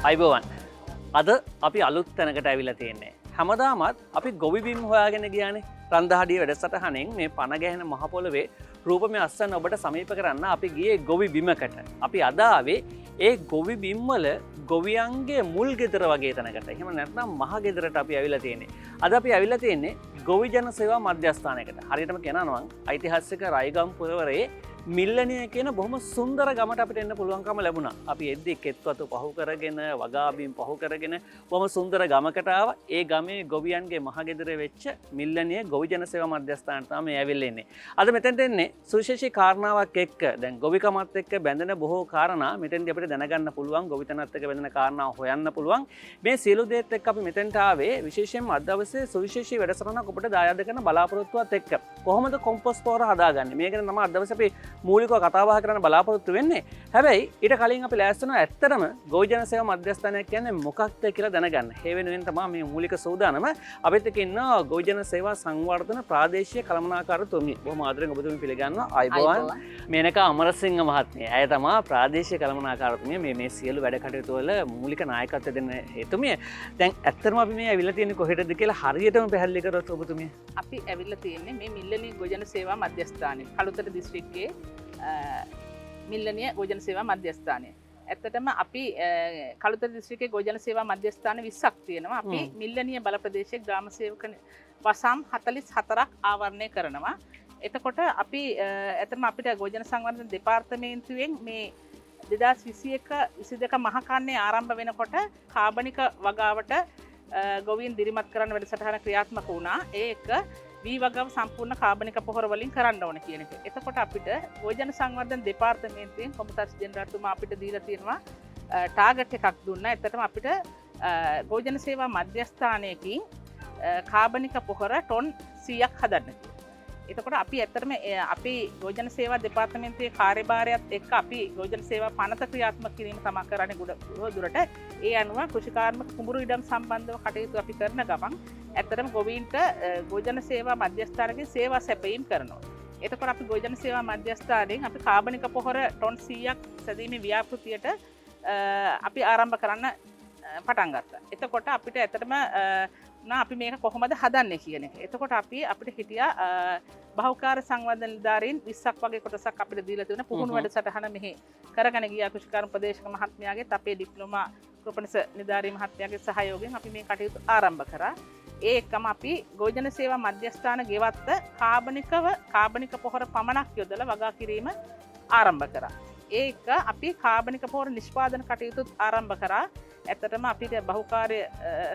අයිබෝවන් අද අපි අලුත් තැනකට ඇවිල්ලා තියෙන්නේ. හැමදාමත් අපි ගොවි බිම් හොයාගෙන ගියානේ. රන්දහඩිය වැඩසටහනෙන් මේ පන ගැහෙන මහ පොළවේ රූපමය අස්සන් ඔබට සමීප කරන්න අපි ගියේ ගොවි බිමකට. අපි අද ආවේ ඒ ගොවි බිම් වල ගොවියන්ගේ මුල් ගෙදර වගේ තැනකට. එහෙම නැත්නම් මහ ගෙදරට අපි ඇවිල්ලා තියෙන්නේ. අද අපි ඇවිල්ලා තියෙන්නේ ගොවි ජන සේවා මධ්‍යස්ථානයකට. හරියටම කියනවා නම් ඓතිහාසික රයිගම් පුරවරේ මිල්ලනිය කියන බොහොම සුන්දර ගමට අපිට එන්න පුළුවන්කම ලැබුණා. අපි එද්දි කෙත්වතු පහු කරගෙන වගාබිම් පහු කරගෙන බොහොම සුන්දර ගමකට ආවා. ඒ ගමේ ගොවියන්ගේ මහගෙදර වෙච්ච මිල්ලනිය ගොවි ජන සේවා මධ්‍යස්ථානයට තමයි ඇවිල්ලා ඉන්නේ. අද මෙතෙන්ට එන්නේ සුවිශේෂී කාරණාවක් එක්ක. දැන් ගොවිකමත් එක්ක බැඳෙන බොහෝ කාරණා මෙතෙන්දී අපිට දැනගන්න පුළුවන්. ගොවිතැනත් එක්ක බැඳෙන කාරණා හොයන්න පුළුවන්. මේ සියලු දේත් එක්ක අපි මෙතෙන්ට ආවේ විශේෂයෙන්ම අද දවසේ සුවිශේෂී වැඩසටහනක් ඔබට දායාද කරන බලාපොරොත්තුවත් එක්ක. කොහොමද කොම්පොස්ට් පොහොර හදාගන්නේ? මේක ගැන තමයි අද දවසේ අපි මූලිකව කතා බහ කරන්න බලාපොරොත්තු වෙන්නේ. හැබැයි ඊට කලින් අපි ලෑස්ති වෙනවා ඇත්තටම ගොවි ජන සේවා මධ්‍යස්ථානයක් කියන්නේ මොකක්ද කියලා දැනගන්න. ඒ වෙනුවෙන් තමයි මේ මූලික සූදානම. අපිත් එක්ක ඉන්නවා ගොවි ජන සේවා සංවර්ධන ප්‍රාදේශීය කළමනාකාරතුමිය. බොහොම ආදරෙන් ඔබතුමිය පිළිගන්නවා. ආයිබෝවන් මේනකා අමරසිංහ මහත්මිය. ඇය තමයි ප්‍රාදේශීය කළමනාකාරතුමිය. මේ සියලු වැඩ කටයුතු වල මූලික නායකත්වය දෙන හේතුමිය. දැන් ඇත්තටම අපි මේ ඇවිල්ලා තියෙන්නේ කොහෙටද කියලා හරියටම පැහැදිලි කරොත් ඔබතුමිය. අපි ඇවිල්ලා තියෙන්නේ මේ මිල්ලනී ගොවි ජන සේවා මධ්‍යස්ථානයේ කළුතර දිස්ත්‍රික්කයේ මිල්ලනිය ගොවිජන සේවා මධ්‍යස්ථානය. ඇත්තටම අපි කළුතර දිස්ත්‍රික්කයේ ගොවිජන සේවා මධ්‍යස්ථාන 20ක් තියෙනවා. අපි මිල්ලනිය බල ප්‍රදේශයේ ග්‍රාම සේවක වසම් 44ක් ආවරණය කරනවා. එතකොට අපි ඇත්තටම අපිට ගොවිජන සංවර්ධන දෙපාර්තමේන්තුවෙන් මේ 2021-22 මහ කන්නේ ආරම්භ වෙනකොට කාබනික වගාවට ගොවීන් දිරිමත් කරන්න වැඩසටහන ක්‍රියාත්මක වුණා. ඒක වී වගාව සම්පූර්ණ කාබනික පොහොර වලින් කරන්න ඕන කියන එක. එතකොට අපිට ගොවිජන සංවර්ධන දෙපාර්තමේන්තුවෙන් කොමසාරිස් ජෙනරාල්තුමා අපිට දීලා තියෙනවා ටාගට් එකක් දුන්නා. එතනම අපිට ගොවිජන සේවා මධ්‍යස්ථානයකින් කාබනික පොහොර ටොන් 100ක් හදන්න කියලා. එතකොට අපි ඇත්තටම අපි ගොවිජන සේවා දෙපාර්තමේන්තුවේ කාර්යභාරයත් එක්ක අපි ගොවිජන සේවා පනත ක්‍රියාත්මක කිරීම තමයි කරන්නේ ගොඩ දුරට. ඒ අනුව කෘෂිකාර්මික කුඹුරු ඉඩම් සම්බන්ධව කටයුතු අපි කරන ගමන් ඇත්තටම ගොවීන්ට ගොවිජන සේවා මධ්‍යස්ථානයේ සේවා සැපයීම කරනවා. එතකොට අපි ගොවිජන සේවා මධ්‍යස්ථානයෙන් අපි කාබනික පොහොර ටොන් 100ක් සැදීමේ ව්‍යාපෘතියට අපි ආරම්භ කරන්න පටන් ගත්තා. එතකොට අපිට ඇත්තටම අපි මේක කොහොමද හදන්නේ කියන එක. එතකොට අපිට හිටියා බහුකාර්ය සංවර්ධන නිලධාරීන් 20ක් වගේ කොටසක් අපිට දීලා තියෙන පුහුණු වැඩසටහන මෙහි කරගෙන ගියා කෘෂිකාර්ම ප්‍රදේශක මහත්මයාගේත් අපේ ඩිප්ලෝමා කෘපණස නිලධාරී මහත්මයාගේ සහයෝගයෙන් අපි මේ කටයුතු ආරම්භ කරා. ඒ එක්කම අපි ගොවිජන සේවා මධ්‍යස්ථාන ගෙවත්ත කාබනික පොහොර පමණක් යොදලා වගා කිරීම ආරම්භ කරා. ඒක අපි කාබනික පොහොර නිෂ්පාදන කටයුතු ආරම්භ කරා. ඇත්තටම අපිට බහුකාර්ය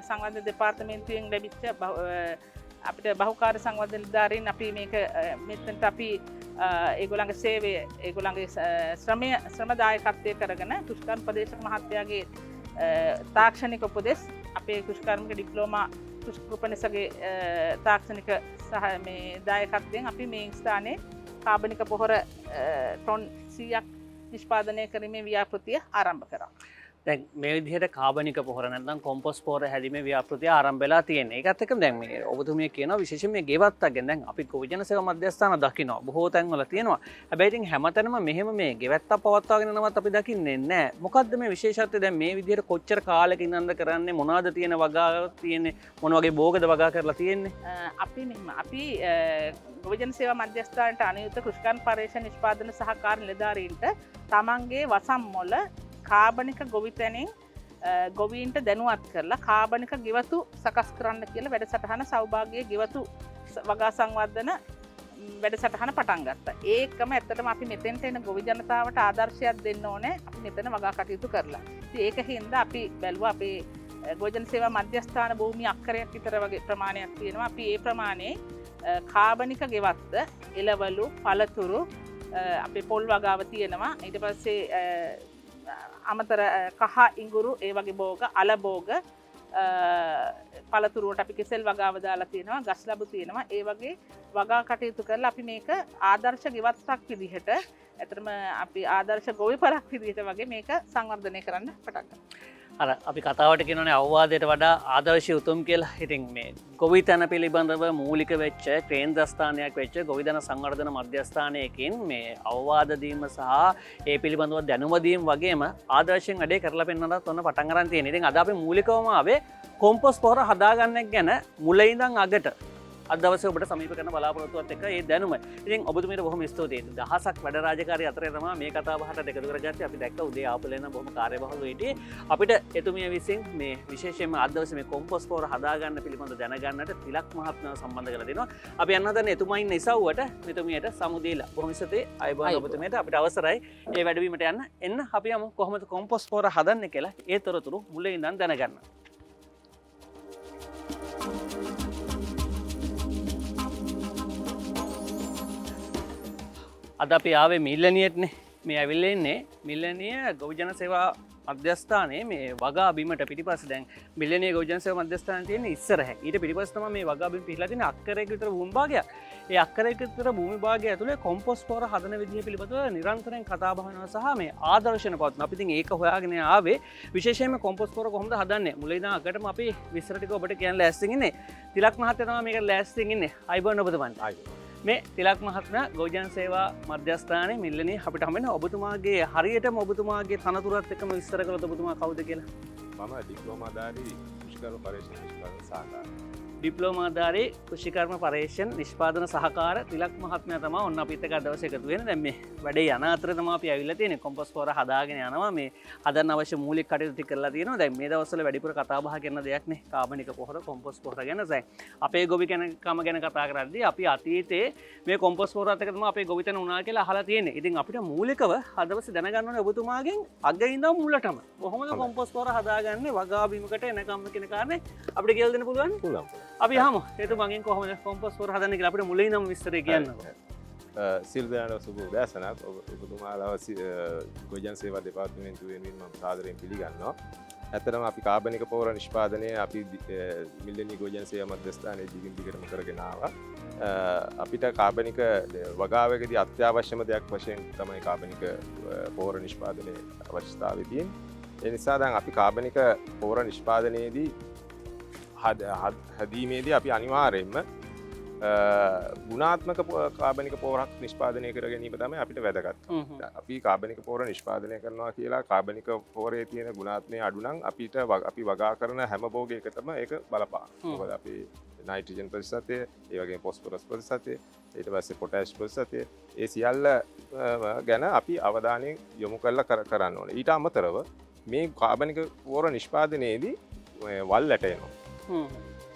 සංවර්ධන දෙපාර්තමේන්තුවෙන් ලැබිච්ච අපිට බහුකාර්ය සංවර්ධන නිලධාරීන් අපි මේක මෙතනට අපි ඒගොල්ලන්ගේ සේවය ඒගොල්ලන්ගේ ශ්‍රම දායකත්වය කරගෙන කෘෂිකාර්ම ප්‍රදේශක මහත්තයාගේ තාක්ෂණික උපදෙස් අපේ කෘෂිකාර්මික ඩිප්ලෝමා කෘෂිකෘපණසගේ තාක්ෂණික සහ මේ දායකත්වයෙන් අපි මේ ස්ථානයේ කාබනික පොහොර ටොන් 100ක් නිෂ්පාදනය කිරීමේ ව්‍යාපෘතිය ආරම්භ කරා. දැන් මේ විදිහට කාබනික පොහොර නැත්නම් කොම්පොස්ට් පොහොර හැදීමේ ව්‍යාපෘතිය ආරම්භ වෙලා තියෙනවා. ඒකත් එක්කම දැන් මේ ඔබතුමිය කියනවා විශේෂයෙන් මේ ගෙවත්තක් ගැන. දැන් අපි ගොවිජන සේවා මධ්‍යස්ථාන දකිනවා. බොහෝ තැන්වල තියෙනවා. හැබැයි ඉතින් හැමතැනම මෙහෙම මේ ගෙවත්තක් පවත්වාගෙන යනවත් අපි දකින්නේ නැහැ. මොකද්ද මේ විශේෂත්වය? දැන් මේ විදිහට කොච්චර කාලෙක ඉඳන්ද කරන්නේ? මොනවද තියෙන වගා තියෙන්නේ? මොන වගේ භෝගද වගා කරලා තියෙන්නේ? අපි ගොවිජන සේවා මධ්‍යස්ථානයට අනුයුක්ත කෘෂිකාර්ම පර්යේෂණ නිෂ්පාදන සහකාර නිලධාරීන්ට තමන්ගේ වසම් මොළ කාබනික ගොවිතැනින් ගොවීන්ට දැනුවත් කරලා කාබනික ගෙවතු සකස් කරන්න කියලා වැඩසටහන සෞභාග්‍ය ගෙවතු වගා සංවර්ධන වැඩසටහන පටන් ගත්තා. ඒකම ඇත්තටම අපි මෙතෙන්ට එන ගොවි ජනතාවට ආදර්ශයක් දෙන්න ඕනේ. අපි මෙතන වගා කටයුතු කරලා. ඉතින් ඒක හින්දා අපි බැලුවා අපේ ගොවිජන සේවා මධ්‍යස්ථාන භූමිය අක්කරයක් විතර වගේ ප්‍රමාණයක් තියෙනවා. අපි ඒ ප්‍රමාණයේ කාබනික ගෙවත්ත එළවලු පළතුරු අපේ පොල් වගාව තියෙනවා. ඊට පස්සේ අමතර කහ ඉඟුරු ඒ වගේ භෝග අල භෝග පළතුරුවට අපි කෙසෙල් වගාව දාලා තියෙනවා. ගස් ලැබු තියෙනවා. ඒ වගේ වගා කටයුතු කරලා අපි මේක ආදර්ශ ගෙවත්තක් විදිහට ඇත්තටම අපි ආදර්ශ ගොවිපලක් විදිහට වගේ මේක සංවර්ධනය කරන්න පටන් ගත්තා. අර අපි කතාවට කියනනේ අවවාදයට වඩා ආදර්ශය උතුම් කියලා. ඉතින් මේ ගොවිතැන පිළිබඳව මූලික වෙච්ච කේන්ද්‍රස්ථානයක් වෙච්ච ගොවිතැන සංවර්ධන මධ්‍යස්ථානයකින් මේ අවවාද දීම සහ ඒ පිළිබඳව දැනුම දීම වගේම ආදර්ශයෙන් වැඩේ කරලා පෙන්වන්නත් ඔන්න පටන් ගන්න තියෙනවා. ඉතින් අද අපි මූලිකවම ආවේ කොම්පොස්ට් පොහොර හදාගන්න එක ගැන මුල ඉඳන් අගට අද දවසේ ඔබට සමීප කරන බලාපොරොත්තුවත් එක්ක ඒ දැනුම. ඉතින් ඔබතුමීට බොහොම ස්තුතියි. දහසක් වැඩ රාජකාරී අතරේ තමයි මේ කතා බහට එකතු කරගත්තේ. අපි දැක්ක උදේ ආපලේන බොහොම කාර්යබහුල වෙටි. අපිට එතුමිය විසින් මේ විශේෂයෙන්ම අද දවසේ මේ කොම්පොස්ට් පොහොර හදාගන්න පිළිබඳ දැනගන්නට තිලක් මහත්මයාව සම්බන්ධ කරලා දෙනවා. අපි යන්න හදන්නේ එතුමා ඉන්න ඉසව්වට මෙතුමියට සමු දීලා. බොහොම ස්තුතියි. අයබෝන් ඔබතුමියට අපිට අවසරයි මේ වැඩවීමට යන්න. එන්න අපි යමු කොහොමද කොම්පොස්ට් පොහොර හදන්නේ කියලා ඒ තොරතුරු මුලින් ඉඳන් දැනගන්න. අද අපි ආවේ මිල්ලනියට්නේ. මේ ඇවිල්ලා ඉන්නේ මිල්ලනිය ගොවිජන සේවා මධ්‍යස්ථානයේ මේ වගා බිමට පිටිපස්සේ දැන් මිල්ලනිය ගොවිජන සේවා මධ්‍යස්ථානයේ තියෙන ඉස්සරහ. ඊට පිටිපස්සේ තමයි මේ වගා බිම පිහිලා තියෙන අක්කරයක විතර භූමි භාගයක්. ඒ අක්කරයක විතර භූමි භාගය ඇතුලේ කොම්පොස්ට් පොහොර හදන විදිය පිළිබඳව නිරන්තරයෙන් කතා බහ වෙනවා සහ මේ ආදර්ශන පවත්වන. අපි ඉතින් ඒක හොයාගෙන ආවේ විශේෂයෙන්ම කොම්පොස්ට් පොහොර කොහොමද හදන්නේ. මුලින් ඉඳන් අගටම අපි විස්තර ටික ඔබට කියන්න ලෑස්තින් ඉන්නේ. තිලක් මහත්තයා තමයි මේකට ලෑස්තින් ඉන්නේ. අයබෝන් ඔබතුමන්. මේ තිලක් මහත්මයා ගොවිජන සේවා මධ්‍යස්ථානයේ මිල්ලනේ අපිට හම්බෙන ඔබතුමාගේ හරියටම ඔබතුමාගේ තනතුරත් එක්කම විස්තර කළොත් ඔබතුමා කවුද කියලා? මම ඩිප්ලෝමාධාරී කෘෂිකර්ම පරීක්ෂණ නිෂ්පාදන සහකාර. ඩිප්ලෝමාධාරී කෘෂිකර්ම පරීක්ෂණ නිෂ්පාදන සහකාර තිලක් මහත්මයා තමයි ඔන්න අපිත් එක්ක දවසේ එකතු වෙන්නේ. දැන් මේ වැඩේ යන අතරේ තමයි අපි ඇවිල්ලා තියෙන්නේ. කොම්පොස්ට් පොහොර හදාගෙන යනවා. මේ හදන්න අවශ්‍ය මූලික කටයුතු ටික කරලා තියෙනවා. දැන් මේ දවස්වල වැඩිපුර කතා බහ කරන දෙයක් නේ කාබනික පොහොර කොම්පොස්ට් පොහොර ගැන. දැන් අපේ ගොවි කෙනකම ගැන කතා කරද්දී අපි අතීතයේ මේ කොම්පොස්ට් පොහොරත් එක්ක තමයි අපේ ගොවිතැන උනා කියලා අහලා තියෙන්නේ. ඉතින් අපිට මූලිකව හදවසේ දැනගන්න ඕනේ ඔබතුමාගෙන් අග ඉඳන් මුලටම කොහොමද කොම්පොස්ට් පොහොර හදාගන්නේ වගා බිමකට එනකම් කියන කාරණේ අපිට කියලා දෙන්න පුළුවන්? පුළුවන්. අපි යමු. එතුමගෙන් කොහොමද කොම්පොස්ට් පොහොර හදන්නේ කියලා අපිට මුලින් ඉඳන් විස්තරය කියන්නකෝ. සිල් දයන සුබ උදෑසනක්. ඔබතුමාලව ගොවිජන සේවා දෙපාර්තමේන්තුවෙන් මම සාදරයෙන් පිළිගන්නවා. ඇත්තටම අපි කාබනික පොහොර නිෂ්පාදනය අපි මිල්ලනි ගොවිජන සේවා මධ්‍යස්ථානයේ දිගින් දිගටම කරගෙන ආවා. අපිට කාබනික වගාවකදී අත්‍යවශ්‍යම දෙයක් වශයෙන් තමයි කාබනික පොහොර නිෂ්පාදනයේ අවශ්‍යතාවය තියෙන්නේ. ඒ නිසා දැන් අපි කාබනික පොහොර නිෂ්පාදනයේදී හැදීමේදී අපි අනිවාර්යයෙන්ම ගුණාත්මක කාබනික පොහොරක් නිෂ්පාදනය කර ගැනීම තමයි අපිට වැදගත්. අපි කාබනික පොහොර නිෂ්පාදනය කරනවා කියලා කාබනික පොහොරේ තියෙන ගුණාත්මය අඩු නම් අපිට අපි වගා කරන හැම භෝගයකටම ඒක බලපාන. මොකද අපි නයිට්‍රජන් ප්‍රතිශතය, ඒ වගේම ෆොස්ෆරස් ප්‍රතිශතය, ඊට පස්සේ පොටෑෂ් ප්‍රතිශතය, ඒ සියල්ල ගැන අපි අවධානය යොමු කරලා කරන්න ඕනේ. ඊට අමතරව මේ කාබනික පොහොර නිෂ්පාදනයේදී වල් ඇට එනවා.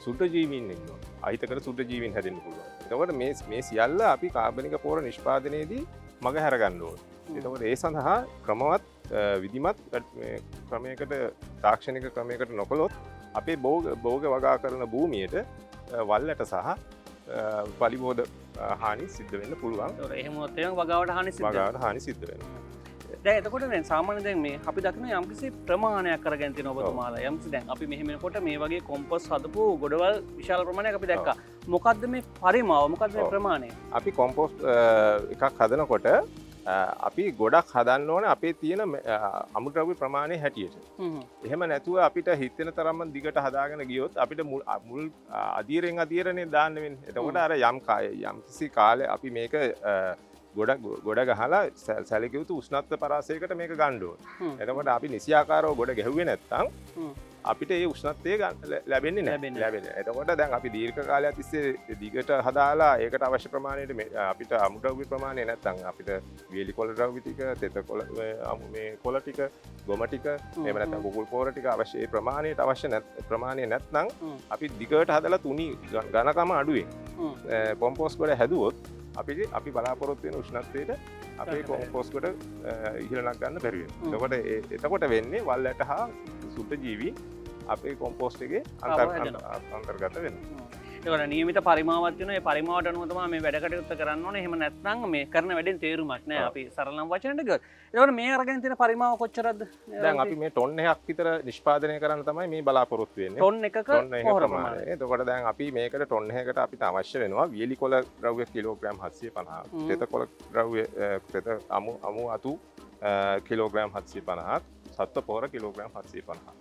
සුද්ධ ජීවීන් ඉන්නවා. අහිතකර සුද්ධ ජීවීන් හැදෙන්න පුළුවන්. එතකොට මේ සියල්ල අපි කාබනික පොහොර නිෂ්පාදනයේදී මග හැරගන්න ඕනේ. එතකොට ඒ සඳහා ක්‍රමවත් විධිමත් ක්‍රමයකට තාක්ෂණික ක්‍රමයකට නොකළොත් අපේ භෝග වගා කරන භූමියට වල්ලට සහ පලිබෝධ හානි සිද්ධ වෙන්න පුළුවන්. එහෙම වගාවට හානි සිද්ධ වෙනවා. දැන් එතකොට දැන් සාමාන්‍යයෙන් දැන් මේ අපි දකින යම්කිසි ප්‍රමාණයක් කරගෙන තියෙන ඔබතුමාලා යම්කිසි දැන් අපි මෙහෙම එනකොට මේ වගේ කොම්පොස්ට් හදපු ගොඩවල් විශාල ප්‍රමාණයක් අපි දැක්කා. මොකද්ද මේ පරිමාව? මොකද්ද මේ ප්‍රමාණය? අපි කොම්පොස්ට් එකක් හදනකොට අපි ගොඩක් හදන්න ඕනේ අපේ තියෙන අමුද්‍රව්‍ය ප්‍රමාණය හැටියට. එහෙම නැතුව අපිට හිතෙන තරම්ම දිගට හදාගෙන ගියොත් අපිට මුල් අධීරෙන් අධීරනේ දාන්න වෙන්නේ. එතකොට අර යම්කිසි කාලේ අපි මේක ගොඩ ගහලා සැලකියයුතු උෂ්ණත්ව පරාසයකට මේක ගන්න ඕනේ. එතකොට අපි නිසියාකාරව ගොඩ ගැහුවේ නැත්නම් අපිට ඒ උෂ්ණත්වය ලැබෙන්නේ නැහැ. එතකොට දැන් අපි දීර්ඝ කාලයක් තිස්සේ දිගට හදාලා ඒකට අවශ්‍ය ප්‍රමාණයට අපිට අමුද්‍රව්‍ය ප්‍රමාණය නැත්නම් අපිට වේලි කොළ ද්‍රව්‍ය ටික, තෙත කොළ මේ කොළ ටික, ගොම ටික, එහෙම නැත්නම් කුකුල් පොහොර ටික අවශ්‍ය ඒ ප්‍රමාණයට අවශ්‍ය ප්‍රමාණය නැත්නම් අපි දිගට හදලා තුනි ඝනකම අඩුවෙන් කොම්පොස්ට් වල හැදුවොත් අපි බලාපොරොත්තු වෙන උෂ්ණත්වයට අපේ කොම්පොස්ට් කොට ඉහළක් ගන්න බැරි වෙනවා. එතකොට වෙන්නේ වල් ඇට හා සුද්ධ ජීවි අපේ කොම්පොස්ට් එකේ අන්තර්ගත වෙනවා. ඒකට නියමිත පරිමාවක් තියෙනවා. ඒ පරිමාවට අනුව තමයි මේ වැඩ කටයුත්ත කරන්න ඕනේ. එහෙම නැත්නම් මේ කරන වැඩෙන් තේරුමක් නැහැ. අපි සරලම වචනෙට ගියොත්. ඒකට මේ අරගෙන තියෙන පරිමාව කොච්චරද? දැන් අපි මේ ටොන් එකක් විතර නිෂ්පාදනය කරන්න තමයි මේ බලාපොරොත්තු වෙන්නේ. ටොන් එකක පොහොර ප්‍රමාණය. එතකොට දැන් අපි මේකට ටොන් එකකට අපිට අවශ්‍ය වෙනවා වියලි කොළ ද්‍රව්‍ය කිලෝග්‍රෑම් 750ක්. තෙත කොළ ද්‍රව්‍ය තෙත අමු අතු කිලෝග්‍රෑම් 750ක්. සත්ව පොහොර කිලෝග්‍රෑම් 750.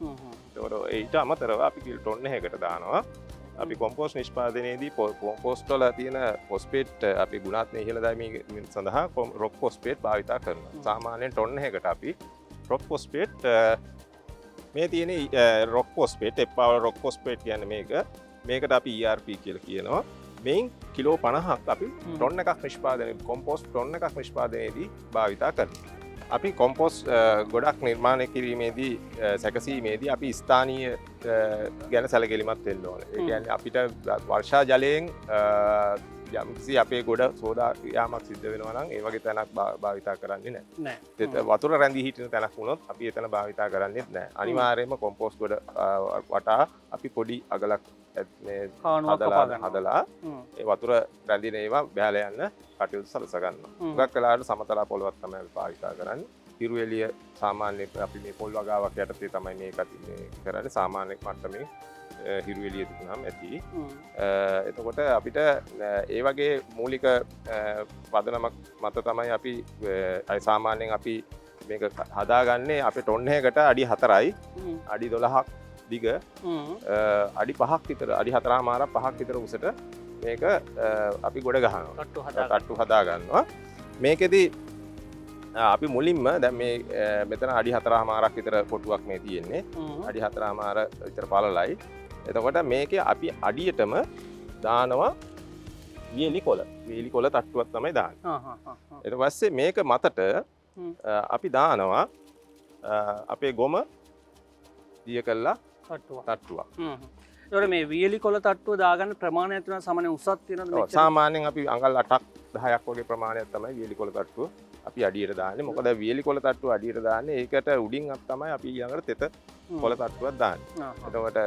ඒකට ඊට අමතරව අපි ටොන් එකකට දානවා. අපි කොම්පෝස්ට් නිෂ්පාදනයේදී කොම්පෝස්ට් වල තියෙන ෆොස්ෆේට් අපි ගුණාත්මක ඉහළ දැමීම සඳහා රොක් ෆොස්ෆේට් භාවිත කරනවා. සාමාන්‍යයෙන් ටොන් එකකට අපි රොක් ෆොස්ෆේට් මේ තියෙන රොක් ෆොස්ෆේට් එප්පාවල රොක් ෆොස්ෆේට් කියන්නේ මේකට අපි ERP කියලා කියනවා. මේන් කිලෝ 50ක් අපි ටොන් එකක් නිෂ්පාදනය කොම්පෝස්ට් ටොන් එකක් නිෂ්පාදනයේදී භාවිත කරනවා. අපි කොම්පෝස්ට් ගොඩක් නිර්මාණය කිරීමේදී සැකසීමේදී අපි ස්ථානීය ගැන සැලකිලිමත් වෙන්න ඕනේ. ඒ කියන්නේ අපිට වර්ෂා ජලයෙන් යම්කිසි අපේ ගොඩ සෝදා යාමක් සිද්ධ වෙනවා නම් ඒ වගේ තැනක් භාවිත කරන්නේ නැහැ. වතුර රැඳී හිටින තැනක් වුණොත් අපි එතන භාවිත කරන්නේ නැහැ. අනිවාර්යයෙන්ම කොම්පෝස්ට් ගොඩ වටා අපි පොඩි අගලක් මේ හදලා ඒ වතුර රැඳින ඒවා බැහැලා යන්න කටයුතු සලස ගන්නවා. හුඟක් වෙලාවට සමතල පොළවක් තමයි අපි භාවිත කරන්නේ. හිරු එළිය සාමාන්‍ය අපි මේ පොල් වගාවක් යටතේ තමයි මේක කරන්නේ. සාමාන්‍ය මට්ටමේ හිරු එළිය තිබුණාම ඇති. එතකොට අපිට ඒ වගේ මූලික පදනමක් මත තමයි අපි සාමාන්‍යයෙන් අපි මේක හදාගන්නේ අපේ ටොන් එකකට අඩි 4යි අඩි 12ක් දිග අඩි 5ක් විතර අඩි 4මාරක් 5ක් විතර උසට මේක අපි ගොඩ ගහනවා. තට්ටු හදා ගන්නවා. මේකෙදි අපි මුලින්ම දැන් මේ මෙතන අඩි 4මාරක් විතර කොටුවක් මේ තියෙන්නේ. අඩි 4මාර විතර පළලයි. එතකොට මේකේ අපි අඩියටම දානවා වියලි කොළ. වියලි කොළ තට්ටුවක් තමයි දාන්නේ. ඊට පස්සේ මේක මතට අපි දානවා අපේ ගොම දිය කළා තට්ටුවක්. ඒතකොට මේ වියලි කොළ තට්ටුව දාගන්න ප්‍රමාණයක් තියෙනවා සාමාන්‍ය උසක් තියෙනවද? සාමාන්‍යයෙන් අපි අඟල් 8ක් 10ක් වගේ ප්‍රමාණයක් තමයි වියලි කොළ තට්ටුව අපි අඩියට දාන්නේ. මොකද වියලි කොළ තට්ටුව අඩියට දාන්නේ ඒකට උඩින් තමයි අපි ඊළඟට තෙත කොළ තට්ටුවක් දාන්නේ. එතකොට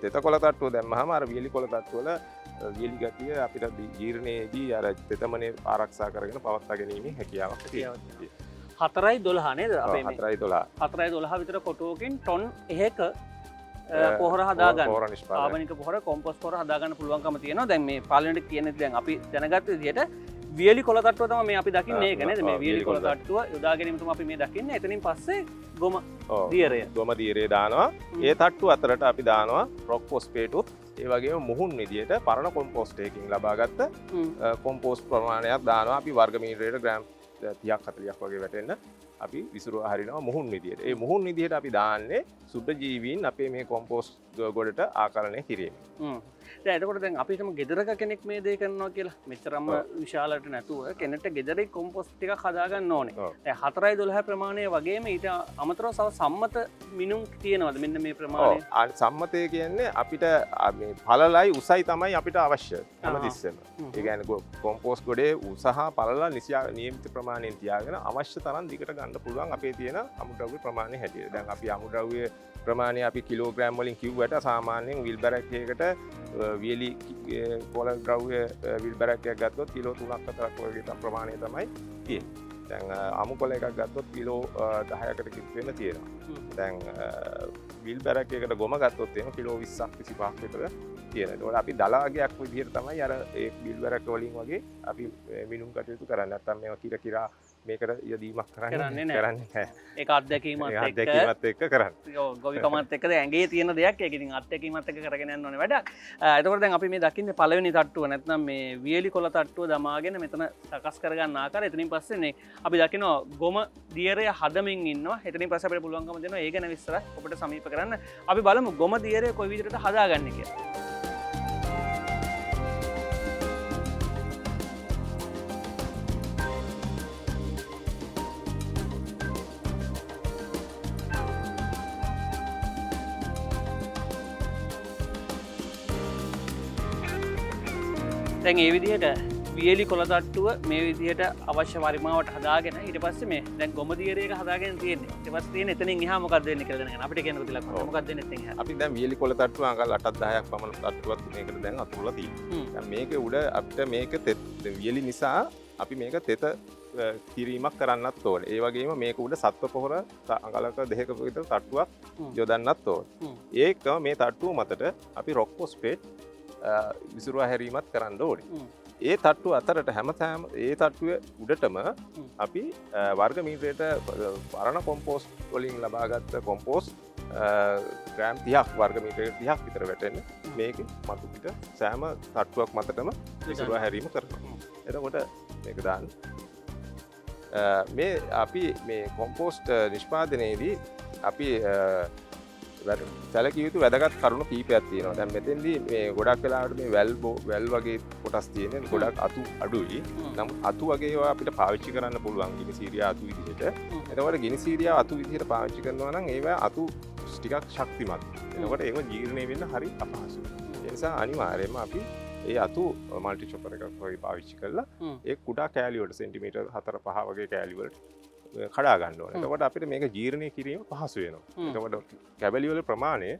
තෙත කොළ තට්ටුව දැම්මහම අර වියලි කොළ තට්ටුව වල වියලි ගතිය අපිට ජීර්ණයේදී අර තෙතමනේ ආරක්ෂා කරගෙන පවත්වා ගැනීමේ හැකියාවක් තියෙනවා. 4.12 නේද? අපේ මේ 4.12 4.12 විතර කොටුවකින් ටොන් 1ක පොහොර හදාගන්න. කාබනික පොහොර කොම්පෝස්ට් පොහොර හදාගන්න පුළුවන්කම තියෙනවා. දැන් මේ පාලනයට කියන්නේ දැන් අපි දැනගත්ත විදිහට වියලි කොළ තට්ටුව තමයි මේ අපි දකින්නේ ඒක නේද? මේ වියලි කොළ තට්ටුව යොදා ගැනීම තමයි අපි මේ දකින්නේ. එතනින් පස්සේ ගොම දියරය. ගොම දියරය දානවා. ඒ තට්ටුව අතරට අපි දානවා රොක් ෆොස්ෆේටුත් ඒ වගේම මුහුන් විදියට පරණ කොම්පෝස්ට් එකකින් ලබාගත්ත කොම්පෝස්ට් ප්‍රමාණයක් දානවා. අපි වර්ග මීටරයකට ග්‍රෑම් 30ක් 40ක් වගේ වැටෙන්න අපි විසුරුවා හරිනවා මුහුන් විදියට. ඒ මුහුන් විදියට අපි දාන්නේ සුද්ධ ජීවීන් අපේ මේ කොම්පෝස්ට් ගොඩට ආකරණය කිරීම. දැන් එතකොට දැන් අපි හිතමු ගෙදරක කෙනෙක් මේ දේ කරනවා කියලා. මෙතරම් විශාලට නැතුව කෙනෙක්ට ගෙදරේ කොම්පෝස්ට් ටිකක් හදා ගන්න ඕනේ. දැන් 4.12 ප්‍රමාණය වගේම ඊට අමතරව සම්මත මිනුම් තියෙනවද මෙන්න මේ ප්‍රමාණය? ඔව් සම්මතය කියන්නේ අපිට මේ පළලයි උසයි තමයි අපිට අවශ්‍ය හැමතිස්සෙම. ඒ කියන්නේ කොම්පෝස්ට් ගොඩේ උස හා පළල නියමිත ප්‍රමාණයෙන් තියාගෙන අවශ්‍ය තරම් දිගට ගන්න පුළුවන් අපේ තියෙන අමුද්‍රව්‍ය ප්‍රමාණය හැටියට. දැන් අපි අමුද්‍රව්‍ය ප්‍රමාණය අපි කිලෝග්‍රෑම් වලින් කිව්වට සාමාන්‍යයෙන් විල් බැරක් එකකට වියලි කොළ ද්‍රව්‍ය විල් බැරක් එකක් ගත්තොත් කිලෝ 3ක් 4ක් වගේ ප්‍රමාණය තමයි තියෙන්නේ. දැන් අමු කොළ එකක් ගත්තොත් කිලෝ 10කට කිට් වෙන්න තියෙනවා. දැන් විල් බැරක් එකකට ගොම ගත්තොත් එහෙම කිලෝ 20ක් 25ක් විතර තියෙනවා. ඒකෝට අපි දලාගයක් විදිහට තමයි අර ඒ විල් බැරක් වලින් වගේ අපි මිනුම් කටයුතු කරන්නේ. නැත්තම් මේවා කිරා මේකට යදීමක් කරන්නේ නැහැ. ඒක අත්දැකීමත් එක්ක කරන්නේ. ඔව් ගොවිකමත් එක්කද ඇඟේ තියෙන දෙයක් ඒක. ඉතින් අත්දැකීමත් එක්ක කරගෙන යන්න ඕනේ වැඩක්. එතකොට දැන් අපි මේ දකින්නේ පළවෙනි තට්ටුව නැත්නම් මේ වියලි කොළ තට්ටුව දමාගෙන මෙතන සකස් කරගන්න ආකාරය. එතනින් පස්සේනේ අපි දකිනවා ගොම දියරය හදමින් ඉන්නවා. එතනින් පස්සේ අපිට පුළුවන්කම දෙනවා ඒ ගැන විස්තර ඔබට සමීප කරන්න. අපි බලමු ගොම දියරය කොයි විදිහට හදාගන්නේ කියලා. දැන් ඒ විදිහට වියලි කොළ තට්ටුව මේ විදිහට අවශ්‍ය පරිමාවට හදාගෙන ඊට පස්සේ මේ දැන් ගොම දියරයක හදාගෙන තියෙන්නේ. ඊට පස්සේ තියෙන එතනින් එහා මොකක්ද වෙන්නේ කියලා දැනගන්න. අපිට කියන්නකෝ තිලක් මොකක්ද වෙන්නේ එතෙන් එහා. අපි දැන් වියලි කොළ තට්ටුව අඟල් 8ක් 10ක් පමණ තට්ටුවක් මේකට දැන් අතුරලා තියෙනවා. දැන් මේකේ උඩ අපිට මේක වියලි නිසා අපි මේක තෙත කිරීමක් කරන්නත් ඕනේ. ඒ වගේම මේක උඩ සත්ව පොහොර අඟලක දෙකක විතර තට්ටුවක් යොදන්නත් ඕනේ. ඒකම මේ තට්ටුව මතට අපි රොක් ෆොස්ෆේට් විසුරුවා හැරීමත් කරන්න ඕනේ. ඒ තට්ටුව අතරට හැමතෑම ඒ තට්ටුව උඩටම අපි වර්ග මීටරයට පරණ කොම්පෝස්ට් වලින් ලබාගත්ත කොම්පෝස්ට් ග්‍රෑම් 30ක් වර්ග මීටර 30ක් විතර වැටෙන්න මේක මතු පිට සෑම තට්ටුවක් මතටම විසිරුවා හැරීම කරනවා. එතකොට මේක දාන්න. මේ අපි මේ කොම්පෝස්ට් නිෂ්පාදනයේදී අපි සැලකිය යුතු වැදගත් කරුණු කීපයක් තියෙනවා. දැන් මෙතෙන්දී මේ ගොඩක් වෙලාවට මේ වැල් වගේ කොටස් තියෙන ගොඩක් අතු අඩුයි. නමුත් අතු වගේ ඒවා අපිට පාවිච්චි කරන්න පුළුවන් ගිනි සීරියා අතු විදිහට. එතකොට ගිනි සීරියා අතු විදිහට පාවිච්චි කරනවා නම් ඒවා අතු ටිකක් ශක්තිමත්. එතකොට ඒක ජීර්ණය වෙන්න හරි අපහසුයි. ඒ නිසා අනිවාර්යයෙන්ම අපි ඒ අතු මල්ටි චොපර් එකක් වගේ පාවිච්චි කරලා ඒ කුඩා කෑලි වලට සෙන්ටිමීටර් 4-5 වගේ කෑලි වලට කඩා ගන්න ඕනේ. එතකොට අපිට මේක ජීර්ණය කිරීම පහසු වෙනවා. එතකොට කැබලි වල ප්‍රමාණය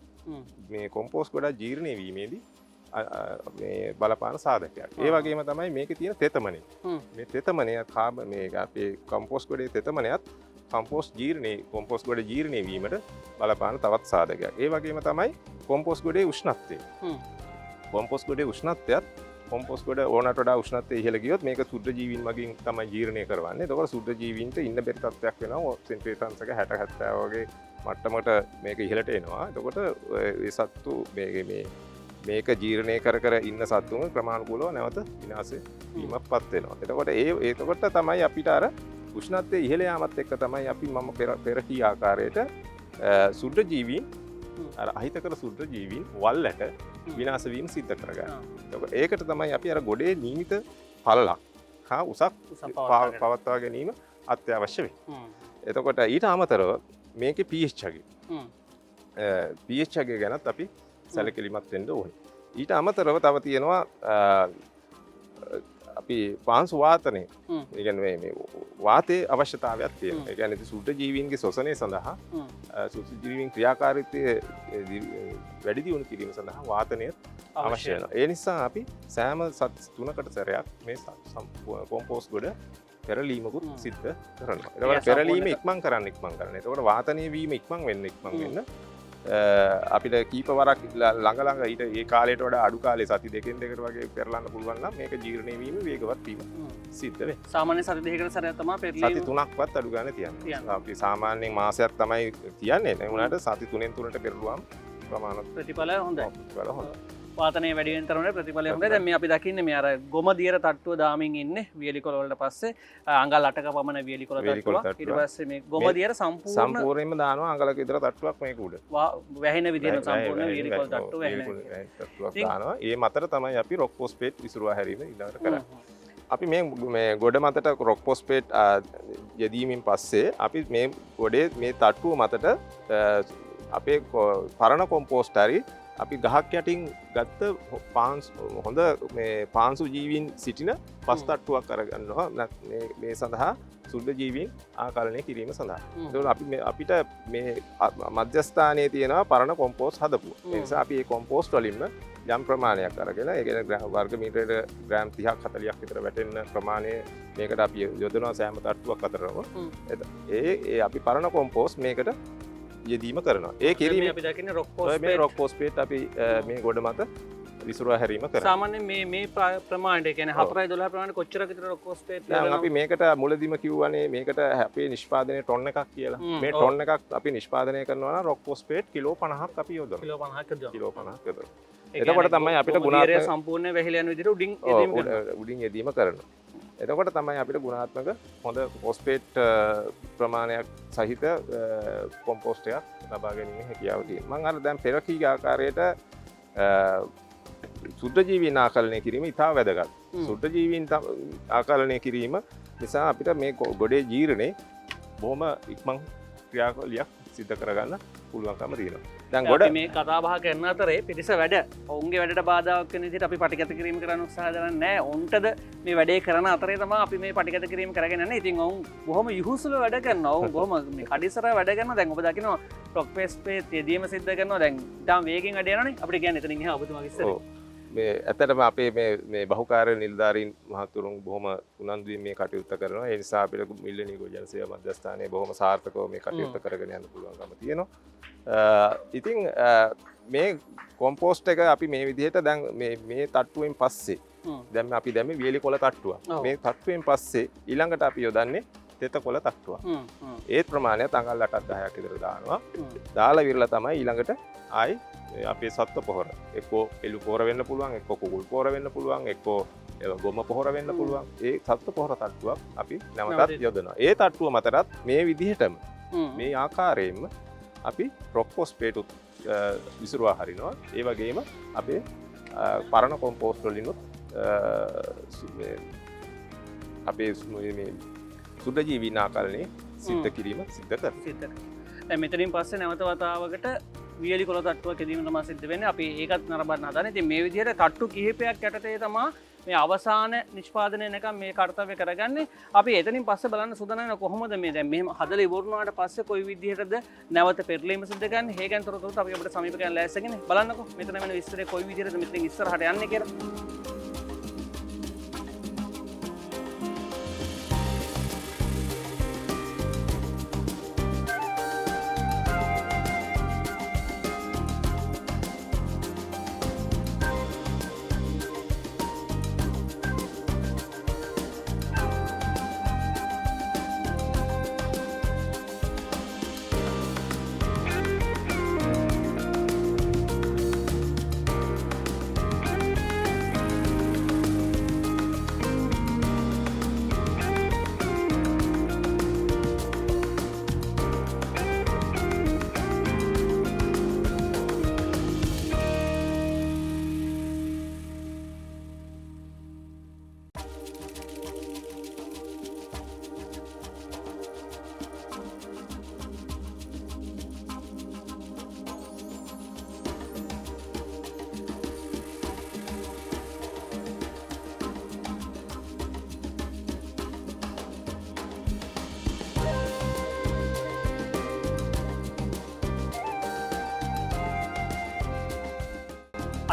මේ කොම්පෝස්ට් ගොඩක් ජීර්ණය වීමේදී මේ බලපාන සාධකයක්. ඒ වගේම තමයි මේකේ තියෙන තෙතමනය. මේ තෙතමනය මේ අපේ කොම්පෝස්ට් ගොඩේ තෙතමනයත් කොම්පෝස්ට් ගොඩ ජීර්ණය වීමට බලපාන තවත් සාධකයක්. ඒ වගේම තමයි කොම්පෝස්ට් ගොඩේ උෂ්ණත්වය. කොම්පෝස්ට් ගොඩේ උෂ්ණත්වයත් කොම්පෝස්ට් ගොඩ ඕනට වඩා උෂ්ණත්වය ඉහළ ගියොත් මේක සුද්ධ ජීවීන් මගින් තමයි ජීර්ණය කරවන්නේ. එතකොට සුද්ධ ජීවීන්ට ඉන්න බැරි තත්ත්වයක් වෙනවා. සෙන්ටිග්‍රේඩ් අංශක 60 70 වගේ මට්ටමකට මේක ඉහළට එනවා. එතකොට ඒ සත්තු මේක ජීර්ණය කර ඉන්න සත්තුන් ක්‍රමානුකූලව නැවත විනාශ වීමක්පත් වෙනවා. එතකොට තමයි අපිට අර උෂ්ණත්වය ඉහළ යාමත් එක්ක තමයි අපි මම පෙර කී ආකාරයට සුද්ධ ජීවීන් අර අහිතකර සුද්ධ ජීවීන් වල්ලට විනාශ වීම සිද්ධ කරගන්නවා. ඒකට තමයි අපි අර ගොඩේ නියමිත පළලක් හා උසක් පවත්වා ගැනීම අත්‍යවශ්‍ය වෙන්නේ. එතකොට ඊට අමතරව මේකේ pH අගය. pH අගය ගැනත් අපි සැලකිලිමත් වෙන්න ඕනේ. ඊට අමතරව තව තියෙනවා අපි පාංශු වාතනය. ඒ කියන්නේ මේ වාතයේ අවශ්‍යතාවයක් තියෙනවා. ඒ කියන්නේ සුද්ධ ජීවීන්ගේ ශෝෂණය සඳහා සුද්ධ ජීවීන් ක්‍රියාකාරීත්වය වැඩි දියුණු කිරීම සඳහා වාතනය අවශ්‍ය වෙනවා. ඒ නිසා අපි සෑම සත් 3කට සැරයක් මේ කොම්පෝස්ට් ගොඩ පෙරලීමකුත් සිද්ධ කරනවා. ඒකට පෙරලීම ඉක්මන් කරන්න. ඒකට වාතනය වීම ඉක්මන් වෙන්න අපිට කීප වරක් ළඟ ඊට ඒ කාලයට වඩා අඩු කාලේ සති දෙකෙන් දෙකට වගේ පෙරලන්න පුළුවන් නම් මේක ජීර්ණය වීම වේගවත් වීම සිද්ධ වෙනවා. සාමාන්‍ය සති දෙකකට සැරයක් තමයි පෙරලීම. සති 3ක්වත් අඩු ගන්න තියන්නේ. අපි සාමාන්‍යයෙන් මාසයක් තමයි තියන්නේ. ඒ වුණාට සති 3න් 3ට පෙරළුවාම ප්‍රමාණවත් ප්‍රතිඵල හොඳයි. ප්‍රතිඵල හොඳයි. වාතනය වැඩි වෙන තරමට ප්‍රතිඵලය හොඳයි. දැන් මේ අපි දකින්නේ මේ අර ගොම දියර තට්ටුව දාමින් ඉන්නේ වියලි කොළ වලට පස්සේ අඟල් 8ක පමණ වියලි කොළ තට්ටුවක්. ඊට පස්සේ මේ ගොම දියර සම්පූර්ණයෙන්ම දානවා අඟලක විතර තට්ටුවක් මේක උඩ. වැහෙන විදිහට සම්පූර්ණ වියලි කොළ තට්ටුව වැහෙන. තට්ටුවක් දානවා. ඒ මතර තමයි අපි රොක් ෆොස්ෆේට් විසිරුවා හැරීම ඊළඟට කරන්නේ. අපි මේ ගොඩ මතට රොක් ෆොස්ෆේට් යෙදීමෙන් පස්සේ අපි මේ ගොඩේ මේ තට්ටුව මතට අපේ පරණ කොම්පෝස්ට් හරි අපි ගහක් යටින් ගත්ත හොඳ මේ පාංශු ජීවීන් සිටින පස් තට්ටුවක් අරගන්නවා මේ සඳහා සුද්ධ ජීවීන් ආකලනය කිරීම සඳහා. ඒකෝට අපිට මේ මධ්‍යස්ථානයේ තියෙනවා පරණ කොම්පෝස්ට් හදපුවා. ඒ නිසා අපි මේ කොම්පෝස්ට් වලින්ම යම් ප්‍රමාණයක් අරගෙන ඒ කියන්නේ වර්ග මීටරයට ග්‍රෑම් 30ක් 40ක් විතර වැටෙන ප්‍රමාණය මේකට අපි යොදනවා සෑම තට්ටුවක් අතරම. ඒ අපි පරණ කොම්පෝස්ට් මේකට යෙදීම කරනවා. ඒ කිරීම අපි දකින්නේ රොක් ෆොස්ෆේට් අපි මේ ගොඩ මත විසිරුවා හැරීම කරනවා. සාමාන්‍යයෙන් මේ ප්‍රමාණයට කියන්නේ 4.12 ප්‍රමාණය කොච්චර විතර රොක් ෆොස්ෆේට් දැන් අපි මේකට මුලදීම කිව්වනේ මේකට අපේ නිෂ්පාදනයේ ටොන් එකක් කියලා. මේ ටොන් එකක් අපි නිෂ්පාදනය කරනවා නම් රොක් ෆොස්ෆේට් කිලෝ 50ක් අපි යොදනවා. කිලෝ 50ක් යොදනවා. එතකොට තමයි අපිට ගුණාත්මක සම්පූර්ණ වැහිලා යන විදිහට උඩින් යෙදීම කරනවා. එතකොට තමයි අපිට ගුණාත්මක හොඳ ෆොස්ෆේට් ප්‍රමාණයක් සහිත කොම්පෝස්ට් එකක් ලබා ගැනීම හැකියාව තියෙනවා. මම අර දැන් පෙර කී ආකාරයට සුද්ධ ජීවීන් ආකලනය කිරීම ඉතා වැදගත්. සුද්ධ ජීවීන් ආකලනය කිරීම නිසා අපිට මේ ගොඩේ ජීර්ණේ බොහොම ඉක්මන් ක්‍රියාවලියක් සිද්ධ කරගන්න පුළුවන්කම තියෙනවා. දැන් ගොඩ මේ කතා බහ කරන අතරේ පිටිස වැඩ ඔවුන්ගේ වැඩට බාධාවක් වෙන විදිහට අපි පටිගත කිරීම කරන්න උත්සාහ කරන්නේ නැහැ. ඔවුන්ටද මේ වැඩේ කරන අතරේ තමයි අපි මේ පටිගත කිරීම කරගෙන යන්නේ. ඉතින් ඔවුන් බොහොම යහුසුල වැඩ කරනවා. ඔවුන් බොහොම මේ කඩිසර වැඩ කරනවා. දැන් ඔබ දකිනවා රොක් ෆොස්ෆේට් යෙදීම සිද්ධ කරනවා. දැන් ඊටම වේගෙන් වැඩ යනවනේ. අපිට කියන්නේ එතනින් එහා ඔබතුමාගේ ඉස්සර. මේ ඇත්තටම අපේ මේ බහුකාර්ය නිලධාරීන් මහතුරුන් බොහොම උනන්දුවෙන් මේ කටයුත්ත කරනවා. ඒ නිසා අපිට මිල්ල නියෝජන ජනසේවා මධ්‍යස්ථානයේ බොහොම සාර්ථකව මේ කටයුත්ත කරගෙන යන්න පුළුවන්කම තියෙනවා. ඉතින් මේ කොම්පෝස්ට් එක අපි මේ විදිහට දැන් මේ තට්ටුවෙන් පස්සේ දැන් අපි දැම්මේ වියලි කොළ තට්ටුවක්. මේ තට්ටුවෙන් පස්සේ ඊළඟට අපි යොදන්නේ තෙත කොළ තට්ටුවක්. ඒ ප්‍රමාණයත් අඟල් 8ක් 10ක් විතර දානවා. දාලා විරලා තමයි ඊළඟට ආයි අපේ සත්ව පොහොර. එක්කෝ එළු පොහොර වෙන්න පුළුවන්, එක්කෝ කුකුල් පොහොර වෙන්න පුළුවන්, එක්කෝ ගොම පොහොර වෙන්න පුළුවන්. ඒ සත්ව පොහොර තට්ටුවක් අපි නැවතත් යොදනවා. ඒ තට්ටුව මතටත් මේ විදිහටම මේ ආකාරයෙන්ම අපි රොක්ෆොස්ෆේට් විසිරුවා හරිනවා. ඒ වගේම අපේ පරණ කොම්පෝස්ට් වලිනුත් අපේ මේ සුද්ධ ජීවීන් ආකලනයේ සිද්ධ කිරීම සිද්ධ කරනවා. දැන් මෙතනින් පස්සේ නැවත වතාවකට වියලි කොළ තට්ටුවක් කිරීම තමයි සිද්ධ වෙන්නේ. අපි ඒකත් නරඹන්න හදන්නේ. ඉතින් මේ විදිහට තට්ටු කිහිපයක් යටතේ තමයි මේ අවසාන නිෂ්පාදනය නැකම් මේ කාර්යය කරගන්නේ. අපි එතනින් පස්සේ බලන්න සූදානම් කොහොමද මේ දැන් මෙහෙම හදලා ඉවරනාට පස්සේ කොයි විදිහටද නැවත පෙරලීම සිද්ධ කරන්නේ. ඒ ගැන තොරතුරු අපි අපිට සමීප කරන් ලෑස්තිගෙන බලන්නකෝ. මෙතන වෙන විස්තරේ කොයි විදිහටද මෙතෙන් ඉස්සරහට යන්නේ කියලා.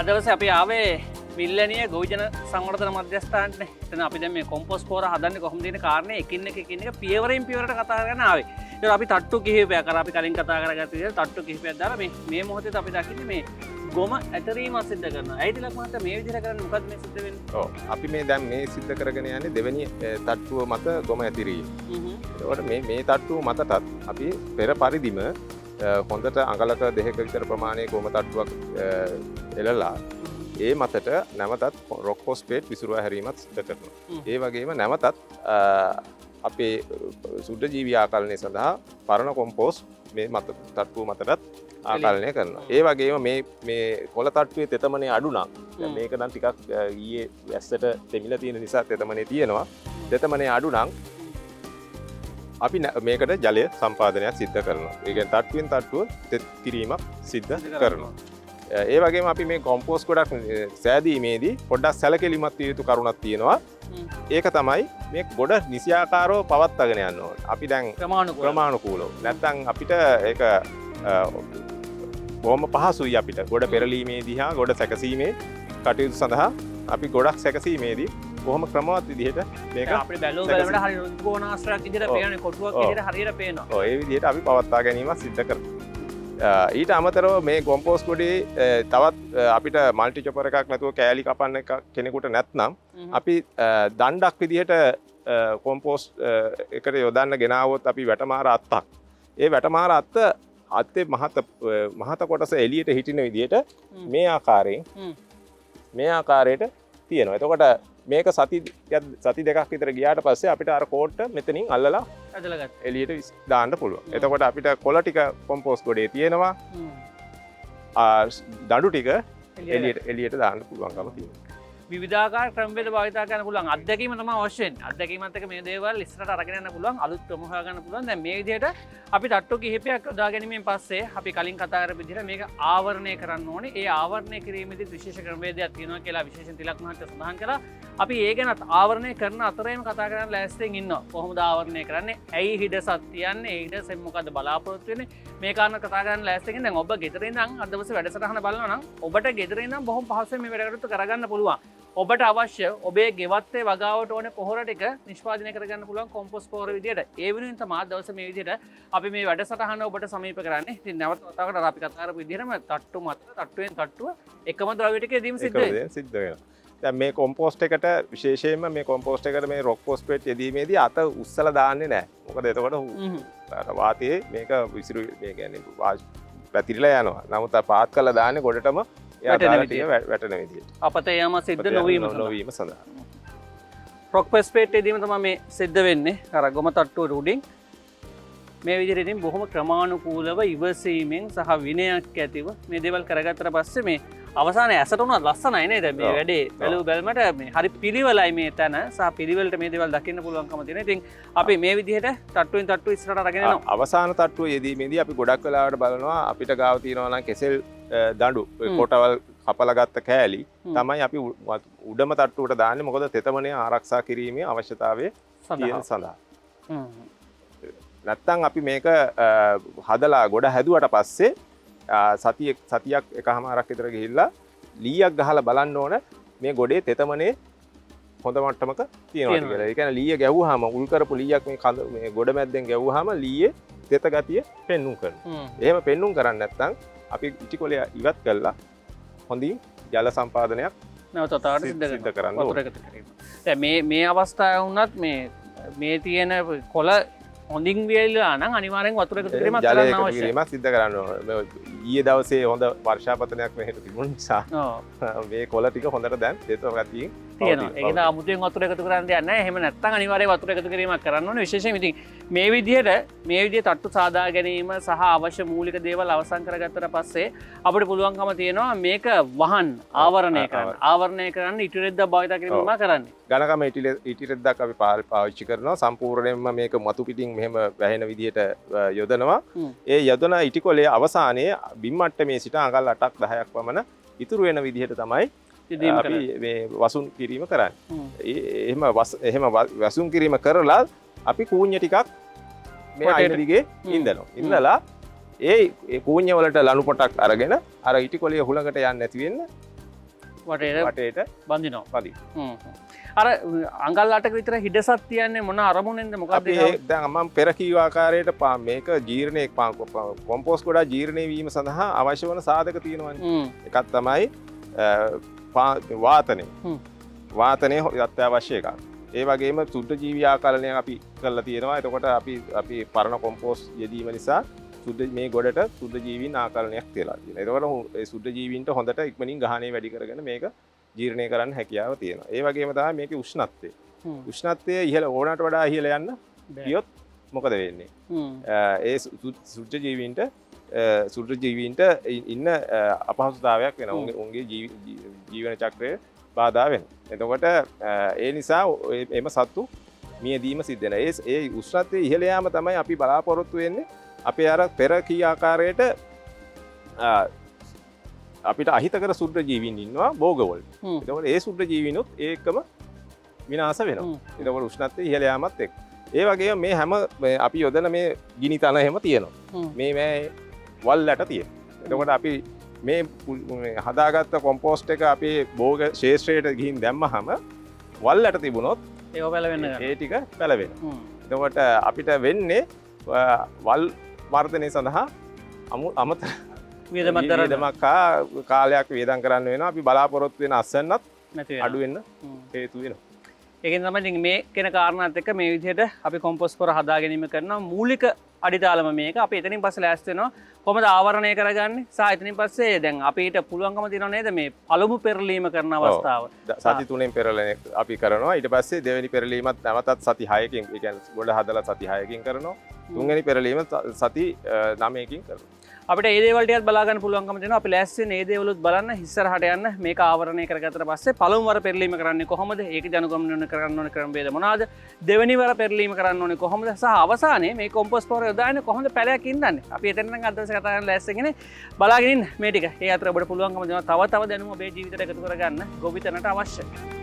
අදවස අපි ආවේ විල්ලනිය ගොවිජන සංවර්ධන මධ්‍යස්ථානයේ. එතන අපි දැන් මේ කොම්පෝස්ට් පොර හදන්නේ කොහොමද කියන කාරණේ එකින් එක පියවරෙන් පියවරට කතා කරගෙන ආවේ. ඒක අපි තට්ටු කිහිපයක් අර අපි කලින් කතා කරගත්ත විදිහට තට්ටු කිහිපයක් දාලා මේ මොහොතේ අපි දකින්නේ මේ ගොම ඇතරීම සිද්ධ කරනවා. ඇයි තිලක් මහත්තයා මේ විදිහට කරන්නේ මොකද්ද මේ සිද්ධ වෙන්නේ? ඔව් අපි මේ දැන් මේ සිද්ධ කරගෙන යන්නේ දෙවෙනි තට්ටුව මත ගොම ඇතිරීම. ඒකට මේ තට්ටුව මතටත් අපි පෙර පරිදිම හොඳට අඟලක දෙකක විතර ප්‍රමාණයේ ගොම තට්ටුවක් එලලා ඒ මතට නැවතත් රොක්ෆොස්ෆේට් විසිරුවා හැරීමත් සිදු කරනවා. ඒ වගේම නැවතත් අපේ සුද්ධ ජීවී ආකලනය සඳහා පරණ කොම්පෝස්ට් මේ මත තට්ටුව මතටත් ආකලනය කරනවා. ඒ වගේම මේ කොළ තට්ටුවේ තෙතමනේ අඩු නම් දැන් මේක නම් ටිකක් ඊයේ ඇස්සට තෙමිලා තියෙන නිසා තෙතමනේ තියෙනවා. තෙතමනේ අඩු නම් අපි මේකට ජලය සම්පාදනයක් සිද්ධ කරනවා. ඒ කියන්නේ තට්ටුවෙන් තට්ටුව තෙත් කිරීමක් සිද්ධ කරනවා. ඒ වගේම අපි මේ කොම්පෝස්ට් ගොඩක් සෑදීමේදී පොඩ්ඩක් සැලකිලිමත් විය යුතු කරුණක් තියෙනවා. ඒක තමයි මේ ගොඩ නිසියාකාරව පවත්වාගෙන යන්න ඕන. අපි දැන් ක්‍රමානුකූලව. නැත්නම් අපිට ඒක බොහොම පහසුයි අපිට ගොඩ පෙරලීමේදී හා ගොඩ සැකසීමේ කටයුතු සඳහා අපි ගොඩක් සැකසීමේදී කොහොම ක්‍රමවත් විදිහට මේක අපිට බැලුවම හරිය රුධිරාශ්‍රයක් විදිහට පේන්නේ කොටුවක් විදිහට හරියට පේනවා. ඔව් ඒ විදිහට අපි පවත්වා ගැනීම සිද්ධ කරනවා. ඊට අමතරව මේ කොම්පෝස්ට් ගොඩේ තවත් අපිට මල්ටි චොපර් එකක් නැතුව කෑලි කපන්න කෙනෙකුට නැත්නම් අපි දණ්ඩක් විදිහට කොම්පෝස්ට් එකට යොදන්න ගෙනාවොත් අපි වැටමාර අත්තක්. ඒ වැටමාර අත්තේ මහත කොටස එළියට හිටින විදිහට මේ ආකාරයට තියෙනවා. එතකොට මේක සති දෙකක් විතර ගියාට පස්සේ අපිට අර කෝට්ට මෙතනින් අල්ලලා එළියට දාන්න පුළුවන්. එතකොට අපිට කොළ ටික කොම්පෝස්ට් ගොඩේ තියෙනවා. දඬු ටික එළියට දාන්න පුළුවන්කම තියෙනවා. විවිධාකාර ක්‍රමවේද භාවිත කරන්න පුළුවන්. අත්දැකීම තමයි අවශ්‍ය වෙන්නේ. අත්දැකීමත් එක්ක මේ දේවල් ඉස්සරහට අරගෙන යන්න පුළුවන්. අලුත් ක්‍රම හොයාගන්න පුළුවන්. දැන් මේ විදිහට අපි තට්ටු කිහිපයක් යොදා ගැනීමෙන් පස්සේ අපි කලින් කතා කරපු විදිහට මේක ආවරණය කරන්න ඕනේ. ඒ ආවරණය කිරීමේදී විශේෂ ක්‍රමවේදයක් තියෙනවා කියලා විශේෂයෙන් තිලක් මහත්තයා සඳහන් කළා. අපි ඒ ගැනත් ආවරණය කරන අතරේම කතා කරන්න ලෑස්තියෙන් ඉන්නවා. කොහොමද ආවරණය කරන්නේ? ඇයි හිඩසක් තියන්නේ? ඒ හිඩසෙන් මොකද්ද බලාපොරොත්තු වෙන්නේ? මේ කාරණා කතා කරන්න ලෑස්තියෙන් දැන් ඔබ ගෙදර ඉඳන් අද දවසේ වැඩසටහන බලනවා නම් ඔබට ගෙදර ඉඳන් බොහොම පහසුවෙන් මේ වැඩ කටයුතු කරගන්න පුළුවන්. ඔබට අවශ්‍ය ඔබේ ගෙවත්තේ වගාවට ඕන පොහොර ටික නිෂ්පාදනය කරගන්න පුළුවන් කොම්පෝස්ට් පොහොර විදියට. ඒ වෙනුවෙන් තමයි අද දවසේ මේ විදියට අපි මේ වැඩසටහන ඔබට සමීප කරන්නේ. ඉතින් නැවත වතාවකට අපි කතා කරපු විදිහටම තට්ටු මත තට්ටුවෙන් තට්ටුව එකම ද්‍රව්‍ය ටිකේ දීම සිද්ධ වෙනවා. දැන් මේ කොම්පෝස්ට් එකට විශේෂයෙන්ම මේ කොම්පෝස්ට් එකට මේ රොක් ෆොස්ෆේට් යෙදීමේදී අත උස්සලා දාන්නේ නැහැ. මොකද එතකොට වාතයේ මේක විසිරු මේ කියන්නේ පැතිරිලා යනවා. නමුත් පාත් කරලා දාන්නේ ගොඩටම එයා දාලා ටික වැටෙන විදිහට. අපතේ යම සිද්ධ නොවීම සඳහා. රොක් ෆොස්ෆේට් යෙදීම තමයි මේ සිද්ධ වෙන්නේ. අර ගොම තට්ටුවට උඩින් මේ විදිහට ඉතින් බොහොම ක්‍රමානුකූලව ඉවසීමෙන් සහ විනයක් ඇතිව මේ දේවල් කරගත්තට පස්සේ මේ අවසානයේ ඇසට උනත් ලස්සනයි නේද මේ වැඩේ බැලුව බැලමට මේ හරි පිළිවෙලයි මේ තැන සහ පිළිවෙලට මේ දේවල් දකින්න පුළුවන්කම තියෙනවා. ඉතින් අපි මේ විදිහට තට්ටුවෙන් තට්ටුව ඉස්සරහට අරගෙන යනවා. අවසාන තට්ටුව යෙදීමේදී අපි ගොඩක් වෙලාවට බලනවා අපිට ගාව තියෙනවා නම් කෙසෙල් දඬු කොටවල් කපලා ගත්ත කෑලි තමයි අපි උඩම තට්ටුවට දාන්නේ. මොකද තෙතමනය ආරක්ෂා කිරීමේ අවශ්‍යතාවය තියෙන සඳහා. නැත්තම් අපි මේක හදලා ගොඩ හැදුවට පස්සේ සතියක් එකහමාරක් විතර ගිහිල්ලා ලීයක් ගහලා බලන්න ඕන මේ ගොඩේ තෙතමනේ හොඳ මට්ටමක තියෙනවද කියලා. ඒ කියන්නේ ලීය ගැව්වහම උල් කරපු ලීයක් මේ ගොඩ මැද්දෙන් ගැව්වහම ලීයේ තෙත ගතිය පෙන්눔 කරනවා. එහෙම පෙන්눔 කරන්නේ නැත්නම් අපි ඉටිකොලේ ඉවත් කළා හොඳින් ජල සම්පාදනයක් නැවතතාවට සිද්ධ කරන්න ඕනේ. මේ අවස්ථාව වුණත් මේ තියෙන කොළ හොඳින් වියලා නම් අනිවාර්යෙන් වතුර එකතු කිරීමක් කරන්න අවශ්‍යයි. කිරීමක් සිද්ධ කරන්න ඕනේ. ඊයේ දවසේ හොඳ වර්ෂාපතනයක් මෙහෙට තිබුණ නිසා මේ කොළ ටික හොඳට දැන් තෙත ගතියින් තියෙනවා. ඒක නිසා අමුතුවෙන් වතුර එකතු කරන්න දෙයක් නැහැ. එහෙම නැත්නම් අනිවාර්යෙන් වතුර එකතු කිරීමක් කරන්න ඕනේ. විශේෂයෙන් ඉතින් මේ විදිහට තට්ටු සාදා ගැනීම සහ අවශ්‍ය මූලික දේවල් අවසන් කරගත්තට පස්සේ අපිට පුළුවන්කම තියෙනවා මේක වහන් ආවරණය කරන්න. ආවරණය කරන්න ඉටි රෙද්දක් භාවිත කිරීමම කරන්නේ. ඝනකම ඉටි රෙද්දක් අපි පාවිච්චි කරනවා. සම්පූර්ණයෙන්ම මේක මතු පිටින් මෙහෙම වැහෙන විදිහට යොදනවා. ඒ යොදන ඉටි කොලේ අවසානයේ බිම් මට්ටමේ සිට අඟල් 8ක් 10ක් පමණ ඉතුරු වෙන විදිහට තමයි අපි මේ වසුන් කිරීම කරන්නේ. එහෙම වසුන් කිරීම කරලා අපි කූඤ්ඤ ටිකක් මේ අයින දිගේ ඉඳනවා. ඉඳලා ඒ කූඤ්ඤ වලට ලණු පොටක් අරගෙන අර ඉටි කොලේ හුලඟට යන්නේ නැති වෙන්න වටේට බඳිනවා. අර අඟල් 8ක විතර හිඩසක් තියන්නේ මොන අරමුණෙන්ද මොකක්ද? අපි දැන් මම පෙර කීව ආකාරයට මේක ජීර්ණය කොම්පෝස්ට් ගොඩ ජීර්ණය වීම සඳහා අවශ්‍ය වන සාධක තියෙනවානේ. එකක් තමයි වාතනය අත්‍යවශ්‍ය එකක්. ඒ වගේම සුද්ධ ජීවි ආකලනයක් අපි කරලා තියෙනවා. එතකොට අපි පරණ කොම්පෝස්ට් යෙදීම නිසා මේ ගොඩට සුද්ධ ජීවීන් ආකලනයක් තියලා තියෙනවා. එතකොට ඒ සුද්ධ ජීවීන්ට හොඳට ඉක්මනින් ගහණය වැඩි කරගෙන මේක ජීර්ණය කරන්න හැකියාව තියෙනවා. ඒ වගේම තමයි මේකේ උෂ්ණත්වය. උෂ්ණත්වය ඉහළ ඕනට වඩා ඉහළ යන්න ගියොත් මොකද වෙන්නේ? ඒ සුද්ධ ජීවීන්ට ඉන්න අපහසුතාවයක් වෙනවා. උන්ගේ ජීවන චක්‍රය බාධා වෙනවා. එතකොට ඒ නිසා එම සත්තු මියදීම සිද්ධ වෙනවා. ඒ උෂ්ණත්වයේ ඉහළ යාම තමයි අපි බලාපොරොත්තු වෙන්නේ. අපේ අර පෙර කී ආකාරයට අපිට අහිතකර සුද්ධ ජීවීන් ඉන්නවා භෝගවල. එතකොට ඒ සුද්ධ ජීවීනොත් ඒකම විනාශ වෙනවා. එතකොට උෂ්ණත්වය ඉහළ යාමත් එක්ක. ඒ වගේම මේ හැම අපි යොදන මේ ගිනි තන එහෙම තියෙනවා. මේ වල් යට තියෙනවා. එතකොට අපි මේ හදාගත්ත කොම්පෝස්ට් එක අපේ භෝග ශේෂ්ත්‍රයට ගිහින් දැම්මහම වල් යට තිබුණොත් ඒක පැලවෙන්න ඒ ටික පැලවෙනවා. එතකොට අපිට වෙන්නේ වල් වර්ධනය සඳහා අමතර වියදමක් කාලයක් වියදම් කරන්න වෙනවා. අපි බලාපොරොත්තු වෙන අස්සන්නත් අඩු වෙන්න හේතු වෙනවා. ඒකෙන් තමයි මේ කෙන කාරණාත් එක්ක මේ විදිහට අපි කොම්පෝස්ට් පොර හදා ගැනීම කරනවා. මූලික අඩිතාලම මේක. අපි එතනින් පස්සේ ලෑස්ති වෙනවා කොහොමද ආවරණය කරගන්නේ. සහ එතනින් පස්සේ දැන් අපිට පුළුවන්කම තියෙනව නේද මේ පළමු පෙරලීම කරන අවස්ථාව. සති 3න් පෙරලන අපි කරනවා. ඊට පස්සේ දෙවෙනි පෙරලීමත් නැවතත් සති 6කින් ඒ කියන්නේ ගොඩ හදලා සති 6කින් කරනවා. තුන්වෙනි පෙරලීම සති 9කින් කරනවා. අපිට ඒ දේවල් ටිකත් බලා ගන්න පුළුවන්කම තියෙනවා. අපි ලෑස්ති වෙන ඒ දේවලුත් බලන්න ඉස්සරහට යන්න මේක ආවරණය කරගත්තට පස්සේ පළමු වර පෙරලීම කරන්නේ කොහොමද? ඒක ජනුගමනය කරන්න ඕන ක්‍රම වේද මොනවාද? දෙවෙනි වර පෙරලීම කරන්න ඕනේ කොහොමද? සහ අවසානයේ මේ කොම්පෝස්ට් පොර යොදාන්නේ කොහොමද පැලයක් ඉඳන්නේ? අපි එතන නම් අද දවසේ කතා කරන්න ලෑස්තිගෙන බලාගෙන ඉන්න මේ ටික. ඒ අතර ඔබට පුළුවන්කම දෙනවා තව දැනුම ඔබේ ජීවිතයට එකතු කරගන්න ගොවිතැනට අවශ්‍යයි.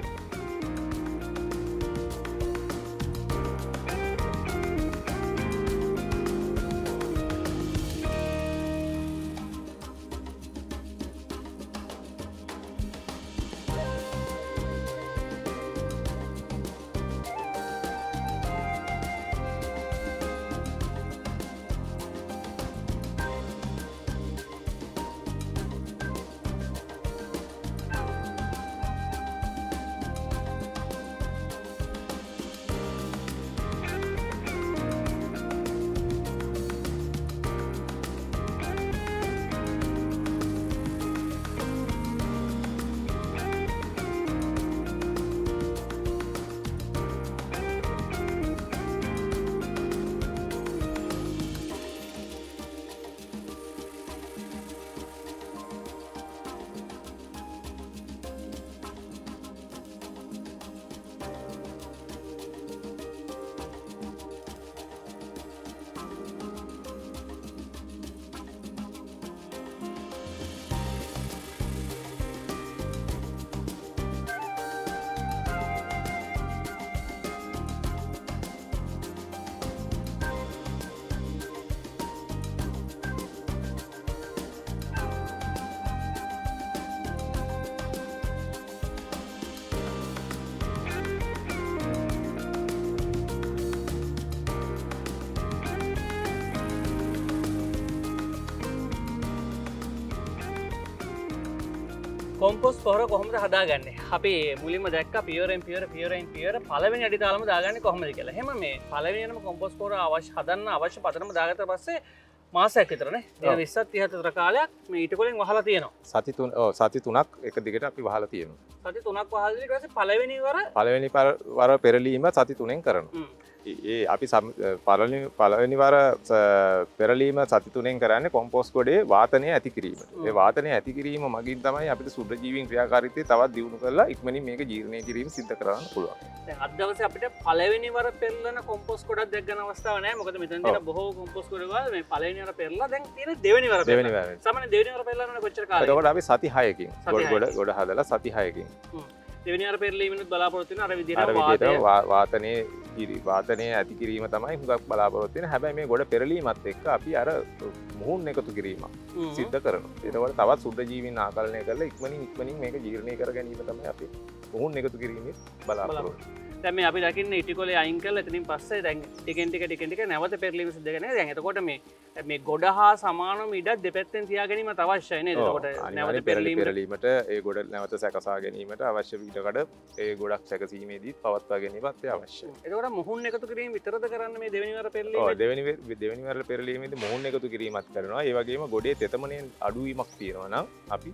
කොම්පොස් පොහොර කොහොමද හදාගන්නේ? අපි මුලින්ම දැක්ක පියවරෙන් පියවර පළවෙනි අඩි තාලම දාගන්නේ කොහොමද කියලා. එහෙම මේ පළවෙනිම කොම්පොස් පොහොර හදන්න අවශ්‍ය පදනම දාගත්ත පස්සේ මාසයක් විතරනේ. දින 20ක් 30ක් විතර කාලයක් මේ ඊට කොලෙන් වහලා තියෙනවා. සති 3ක් එක දිගට අපි වහලා තියෙනවා. සති 3ක් වහලා ඊට පස්සේ පළවෙනි වර පෙරලීම සති 3ෙන් කරනවා. ඒ අපි පළවෙනි වර පෙරලීම සති 3ෙන් කරන්නේ කොම්පෝස්ට් ගොඩේ වාතනය ඇති කිරීමට. ඒ වාතනය ඇති කිරීම මගින් තමයි අපිට සුද්ධජීවීන් ක්‍රියාකාරීත්වය තවත් දියුණු කරලා ඉක්මනින් මේක ජීර්ණය කිරීම සිද්ධ කරන්න පුළුවන්. දැන් අද දවසේ අපිට පළවෙනි වර පෙරලන කොම්පෝස්ට් ගොඩක් දැක් ගන්න අවස්ථාවක් නැහැ. මොකද මෙතන තියෙන බොහෝ කොම්පෝස්ට් ගොඩ වල මේ පළවෙනි වර පෙරලා දැන් තියෙන දෙවෙනි වර පෙරලා. සාමාන්‍ය දෙවෙනි වර පෙරලන්න කොච්චර කාලෙද? එතකොට අපි සති 6කින් ගොඩ හදලා සති 6කින් දෙවෙනි වර පෙරලීමෙනුත් බලාපොරොත්තු වෙන අර අර විදිහට වාතනය ඇති කිරීම තමයි හුඟක් බලාපොරොත්තු වෙන්නේ. හැබැයි මේ ගොඩ පෙරලීමත් එක්ක අපි අර මුහුන් එකතු කිරීම සිද්ධ කරනවා. ඒකවල තවත් සුද්ධ ජීවීන් ආකලනය කරලා ඉක්මනින් මේක ජීර්ණය කර ගැනීම තමයි අපි මුහුන් එකතු කිරීමේ බලාපොරොත්තු. දැන් මේ අපි දකින්නේ ඉටිකොලේ අයින් කරලා එතනින් පස්සේ දැන් ටිකෙන් ටික නැවත පෙරලීම සිද්ධ කරනවා. දැන් එතකොට මේ ගොඩ හා සමානම ඉඩක් දෙපැත්තෙන් තියා ගැනීමත් අවශ්‍යයි නේද? එතකොට නැවත පෙරලීමට ඒ ගොඩ නැවත සැකසා ගැනීමට අවශ්‍ය ඉඩකඩ ඒ ගොඩක් සැකසීමේදී පවත්වා ගැනීමත් අවශ්‍යයි. එතකොට මුහුන් එකතු කිරීම විතරද කරන්න මේ දෙවෙනි වර පෙරලීම? ඔව් දෙවෙනි වර පෙරලීමේදී මුහුන් එකතු කිරීමත් කරනවා. ඒ වගේම ගොඩේ තෙතමනේ අඩුවීමක් තියෙනවා නම් අපි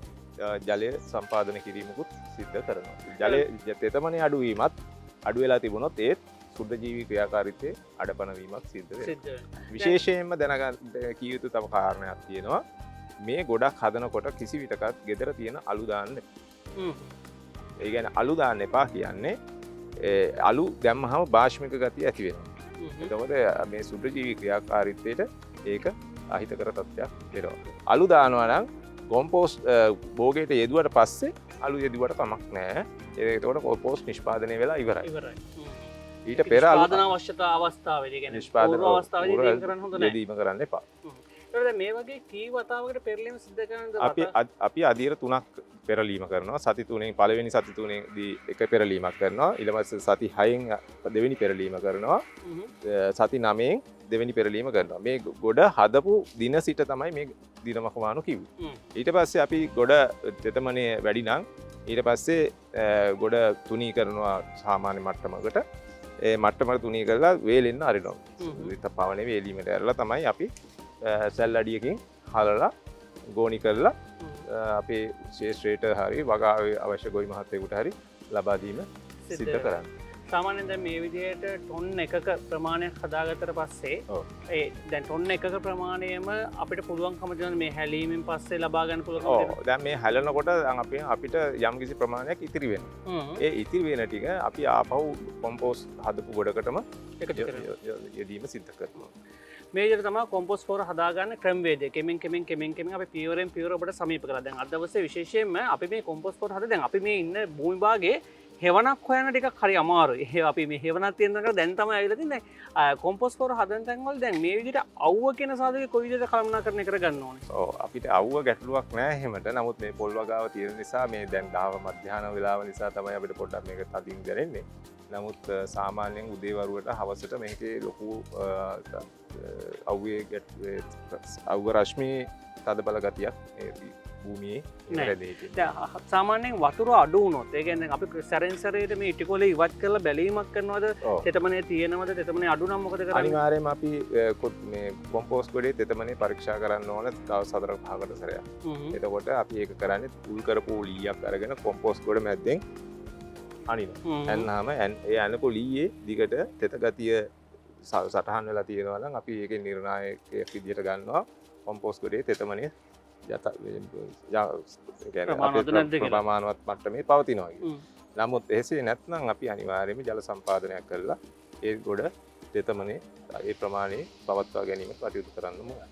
ජලය සම්පාදනය කිරීමකුත් සිද්ධ කරනවා. ජලයේ තෙතමනේ අඩුවීමත් අඩු වෙලා තිබුණොත් ඒත් සුද්ධ ජීවී ක්‍රියාකාරීත්වයේ අඩපණ වීමක් සිද්ධ වෙනවා. විශේෂයෙන්ම දැනගන්න කිය යුතු තව කාරණයක් තියෙනවා. මේ ගොඩක් හදනකොට කිසි විටකත් ගෙදර තියෙන අලු දාන්න එපා. ඒ කියන්නේ අලු දාන්න එපා කියන්නේ අලු දැම්මහම භාෂ්මික ගතිය ඇති වෙනවා. එතකොට මේ සුද්ධ ජීවී ක්‍රියාකාරීත්වයට ඒක අහිතකර තත්ත්වයක් වෙනවා. අලු දානවා නම් කොම්පෝස්ට් භෝගයට යෙදුවට පස්සේ අලු යෙදුවට කමක් නැහැ. ඒකට කොම්පෝස්ට් නිෂ්පාදනය වෙලා ඉවරයි. ඊට පෙර නිෂ්පාදන අවශ්‍යතා අවස්ථාවේදී කියන්නේ නිෂ්පාදන අවස්ථාවේදී දෙන්න කරන්න හොඳ නැහැ. යෙදීම කරන්න එපා. ඒකට මේ වගේ කී වතාවකට පෙරලීම සිද්ධ කරනද? අපි අදියර 3ක් පෙරලීම කරනවා. සති 3ෙන් පළවෙනි සති 3ේදී එක පෙරලීමක් කරනවා. ඊට පස්සේ සති 6ෙන් දෙවෙනි පෙරලීම කරනවා. සති 9ෙන් දෙවෙනි පෙරලීම කරනවා. මේ ගොඩ හදපු දින සිට තමයි මේ දිනමකමානු කිව්වේ. ඊට පස්සේ අපි ගොඩ තෙතමනේ වැඩි නම් ඊට පස්සේ ගොඩ තුනී කරනවා සාමාන්‍ය මට්ටමකට. ඒ මට්ටමකට තුනී කරලා වේලෙන්න අරිනවා. විත පවනේ වේලීමට ඇරලා තමයි අපි සැල් අඩියකින් හලලා ගෝණි කරලා අපේ ශේෂ්ත්‍රයට හරි වගාවේ අවශ්‍ය ගොවි මහත්තයෙකුට හරි ලබා දීම සිද්ධ කරන්නේ. සාමාන්‍යයෙන් දැන් මේ විදිහට ටොන් එකක ප්‍රමාණයක් හදාගත්තට පස්සේ ඒ දැන් ටොන් එකක ප්‍රමාණයම අපිට පුළුවන්කම තියෙන මේ හැලීමෙන් පස්සේ ලබා ගන්න පුළුවන්කම තියෙනවා. දැන් මේ හැලනකොට අපිට යම්කිසි ප්‍රමාණයක් ඉතිරි වෙනවා. ඒ ඉතිරි වෙන ටික අපි ආපහු කොම්පෝස්ට් හදපු ගොඩකටම යෙදීම සිද්ධ කරනවා. මේ විදිහට තමයි කොම්පෝස්ට් පොහොර හදාගන්න ක්‍රමවේදය. කෙමෙන් අපි පියවරෙන් පියවර ඔබට සමීප කරලා. දැන් අද දවසේ විශේෂයෙන්ම අපි මේ කොම්පෝස්ට් පොහොර හද දැන් අපි මේ ඉන්න භූමි භාගයේ හෙවණක් හොයන ටිකක් හරි අමාරුයි. ඒ අපි මේ හෙවණක් තියෙන තැනකට දැන් තමයි ආවිලා තින්නේ. කොම්පෝස්ට් පොහොර හදන තැන් වල දැන් මේ විදිහට අවුව කියන සාධකේ කොයි විදිහට කළමනාකරණය කරගන්න ඕනේ? ඔව් අපිට අවුව ගැටලුවක් නෑ එහෙමට. නමුත් මේ පොල් වගාව තියෙන නිසා මේ දැන් දාව මධ්‍යහන වෙලාව නිසා තමයි අපිට පොඩ්ඩක් මේක තදින් දැනෙන්නේ. නමුත් සාමාන්‍යයෙන් උදේ වරුවට හවසට මේකේ ලොකු අවුව රශ්මී තද බල ගතියක් භූමියේ රැඳෙන්නේ. සාමාන්‍යයෙන් වතුර අඩු වුණොත් ඒ කියන්නේ අපි සැරෙන් සැරේට මේ ඉටිකොලේ ඉවත් කරලා බැලීමක් කරනවද? තෙතමනේ තියෙනවද? තෙතමනේ අඩු නම් මොකද කරන්නේ? අනිවාර්යයෙන්ම අපි මේ කොම්පෝස්ට් ගොඩේ තෙතමනේ පරීක්ෂා කරන්න ඕන දවස් 4-5කට සැරයක්. එතකොට අපි ඒක කරන්නේ උල් කරපු ලීයක් අරගෙන කොම්පෝස්ට් ගොඩ මැද්දෙන් අනිනවා. එන්නාම ඒ අනපු ලීයේ දිගට තෙත ගතිය සටහන් වෙලා තියෙනවා නම් අපි ඒකේ නිර්ණායකයක් විදිහට ගන්නවා කොම්පෝස්ට් ගොඩේ තෙතමනේ ප්‍රමාණවත් මට්ටමේ පවතිනවා. නමුත් එසේ නැත්නම් අපි අනිවාර්යයෙන්ම ජල සම්පාදනයක් කරලා ඒ ගොඩ තෙතමනේ ඒ ප්‍රමාණය පවත්වා ගැනීමට කටයුතු කරන්න ඕනේ.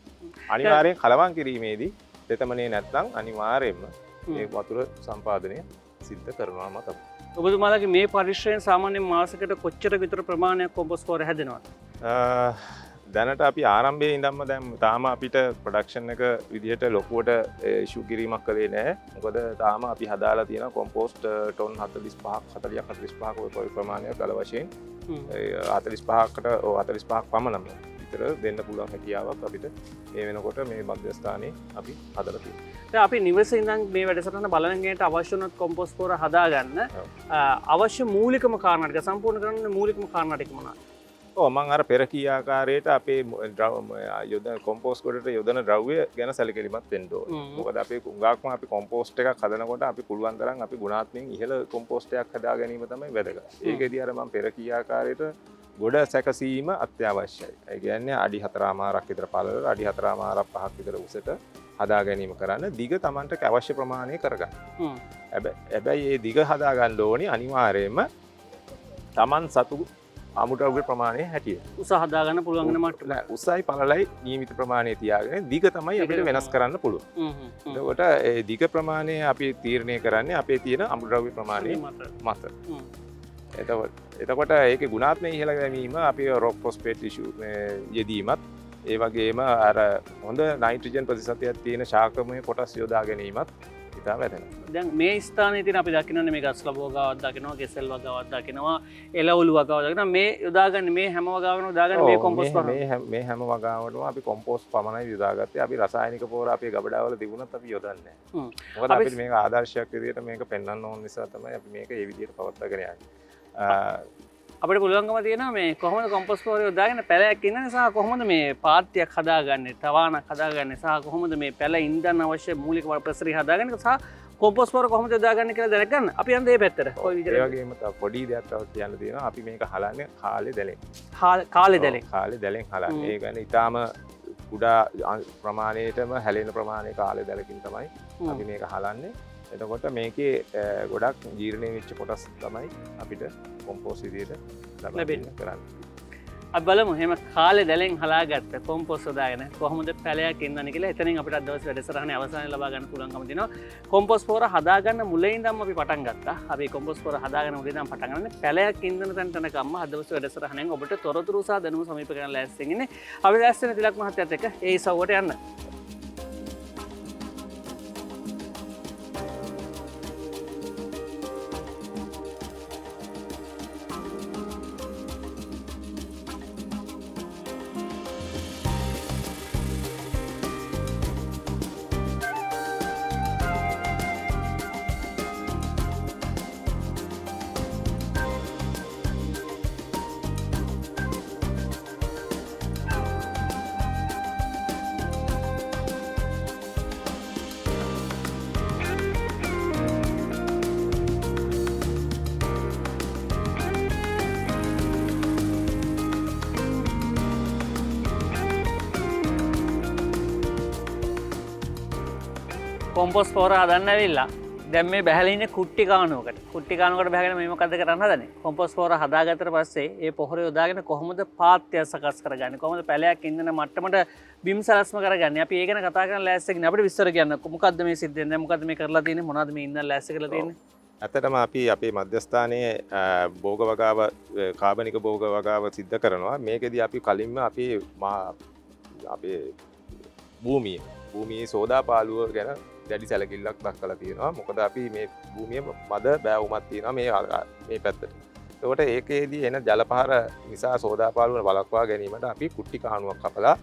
අනිවාර්යෙන් කලවම් කිරීමේදී තෙතමනේ නැත්නම් අනිවාර්යයෙන්ම ඒ වතුර සම්පාදනය සිද්ධ කරනවාම තමයි. ඔබතුමාලගේ මේ පරිශ්‍රයෙන් සාමාන්‍යයෙන් මාසෙකට කොච්චර විතර ප්‍රමාණයක් කොම්පෝස්ට් පොහොර හැදෙනවද? දැනට අපි ආරම්භයේ ඉඳන්ම දැන් තාම අපිට ප්‍රොඩක්ෂන් එක විදිහට ලොකුවට ඉෂු කිරීමක් කළේ නැහැ. මොකද තාම අපි හදාලා තියෙන කොම්පෝස්ට් ටොන් 45ක් ඔය ප්‍රමාණය ගල වශයෙන් 45කට 45ක් පමණම විතර දෙන්න පුළුවන් හැකියාවක් අපිට මේ වෙනකොට මේ මධ්‍යස්ථානයේ අපි හදලා තියෙනවා. දැන් අපි නිවසේ ඉඳන් මේ වැඩසටහන බලනගෙනට අවශ්‍ය වුණොත් කොම්පෝස්ට් පොර හදාගන්න අවශ්‍ය මූලිකම කාරණා ටික සම්පූර්ණ කරන්න මූලිකම කාරණා ටික මොනවාද? ඔව් මම අර පෙර කී ආකාරයට අපේ යොදන කොම්පෝස්ට් ගොඩට යොදන ද්‍රව්‍ය ගැන සැලකිලිමත් වෙන්න ඕනේ. මොකද අපි උඟාක්ම අපි කොම්පෝස්ට් එකක් හදනකොට අපි පුළුවන් තරම් අපි ගුණාත්මකයෙන් ඉහළ කොම්පෝස්ට් එකක් හදා ගැනීම තමයි වැදගත්. ඒකෙදී අර මම පෙර කී ආකාරයට ගොඩ සැකසීම අත්‍යවශ්‍යයි. ඒ කියන්නේ අඩි 4මාරක් විතර පළල, අඩි 4මාරක් 5ක් විතර උසට හදා ගැනීම කරන්න දිග Tamanට අවශ්‍ය ප්‍රමාණය කරගන්න. හැබැයි මේ දිග හදා ගන්න ඕනේ අනිවාර්යයෙන්ම Taman සතු අමුද්‍රව්‍ය ප්‍රමාණය හැටියට. උස හදාගන්න පුළුවන් වෙන මට්ටම. උසයි පළලයි නියමිත ප්‍රමාණය තියාගෙන දිග තමයි අපිට වෙනස් කරන්න පුළුවන්. එතකොට ඒ දිග ප්‍රමාණය අපි තීරණය කරන්නේ අපේ තියෙන අමුද්‍රව්‍ය ප්‍රමාණය මත. එතකොට ඒකේ ගුණාත්මක ඉහළ ගැනීම අපි රොක් ෆොස්ෆේට් යෙදීමත් ඒ වගේම අර හොඳ නයිට්‍රජන් ප්‍රතිශතයක් තියෙන ශාකමය කොටස් යොදා ගැනීමත් ඉතා වැදගත්. දැන් මේ ස්ථානයේ තියෙන අපි දකින්නනේ මේ ගස් ලබෝ වගාවක් දකිනවා, ගෙසෙල් වගාවක් දකිනවා, එළවලු වගාවක් දකිනවා. මේ යොදාගන්නේ මේ හැම වගාවකම යොදාගන්නේ මේ කොම්පෝස්ට් පොර. මේ හැම වගාවකටම අපි කොම්පෝස්ට් පමණයි යොදාගත්තේ. අපි රසායනික පොර අපේ ගබඩාවල තිබුණත් අපි යොදන්නේ නැහැ. මොකද අපිට මේක ආදර්ශයක් විදිහට මේක පෙන්වන්න ඕන නිසා තමයි අපි මේක ඒ විදිහට පවත්වාගෙන යන්නේ. අපිට පුළුවන්කම තියෙනවා මේ කොහොමද කොම්පෝස්ට් පොර යොදාගෙන පැලයක් ඉන්න නිසා කොහොමද මේ පාත්‍යයක් හදාගන්නේ, තවාණක් හදාගන්නේ සහ කොහොමද මේ පැල ඉන්ධන අවශ්‍ය මූලික ප්‍රසරි හදාගන්නේ සහ කොම්පෝස්ට් පොර කොහොමද යොදාගන්නේ කියලා දැනගන්න. අපි යන්නේ මේ පැත්තට. කොයි විදිහට? ඒ වගේම තව පොඩි දෙයක් තව කියන්න තියෙනවා. අපි මේක හලන්නේ කාලේ දැලෙන්. කාලේ දැලෙන්. කාලේ දැලෙන් හලන්නේ. ඒ කියන්නේ ඊටාම කුඩා ප්‍රමාණයටම හැලෙන ප්‍රමාණය කාලේ දැලකින් තමයි අපි මේක හලන්නේ. එතකොට මේකේ ගොඩක් ජීර්ණය වෙච්ච කොටස් තමයි අපිට කොම්පෝස්ට් විදිහට ලැබෙන්නේ කරන්නේ. අපි බලමු එහෙම කාලේ දැලෙන් හලාගත්ත කොම්පෝස්ට් හදාගෙන කොහොමද පැලයක් ඉන්නන්නේ කියලා. එතනින් අපිට අද දවසේ වැඩසටහනේ අවසානයේ ලබා ගන්න පුළුවන්කම දෙනවා. කොම්පෝස්ට් පොර හදාගන්න මුලින් ඉඳන්ම අපි පටන් ගත්තා. අපි කොම්පෝස්ට් පොර හදාගෙන මුලින් ඉඳන් පටන් ගන්න පැලයක් ඉන්න තැනටම අද දවසේ වැඩසටහනෙන් ඔබට තොරතුරු සහ දැනුම සමීප කරන ලෑස්තියෙන් ඉන්නේ. අපි ලෑස්ති වෙන තිලක් මහත්තයත් එක්ක ඒ ඉසව්වට යන්න. කොම්පෝස්ට් පොර හදන්න ඇවිල්ලා දැන් මේ බැහැලා ඉන්නේ කුට්ටි කානුවකට. කුට්ටි කානුවකට බැහැගෙන මේ මොකද්ද කරන්න හදන්නේ? කොම්පෝස්ට් පොර හදාගත්තට පස්සේ ඒ පොහොර යොදාගෙන කොහොමද පාත්‍ය සකස් කරගන්නේ? කොහොමද පැලයක් ඉන්නන මට්ටමට බිම් සලස්ම කරගන්නේ? අපි ඒ ගැන කතා කරන්න ලෑස්ති වෙන්නේ. අපිට විස්තර කියන්න. මොකද්ද මේ සිද්ධ වෙන්නේ? මොකද්ද මේ කරලා තියෙන්නේ? මොනවද මේ ඉන්නන් ලෑස්ති කරලා තියෙන්නේ? ඇත්තටම අපි අපේ මධ්‍යස්ථානයේ භෝග වගාව කාබනික භෝග වගාව සිද්ධ කරනවා. මේකෙදී අපි කලින්ම අපේ භූමියේ සෝදා පාළුව ගැන දැඩි සැලකිල්ලක් දක්වලා තියෙනවා. මොකද අපි මේ භූමිය මද බෑවුමක් තියෙනවා මේ පැත්තට. ඒකට ඒකේදී එන ජලපහර නිසා සෝදා පාළුව වළක්වා ගැනීමට අපි කුට්ටි කහණුවක් කපලා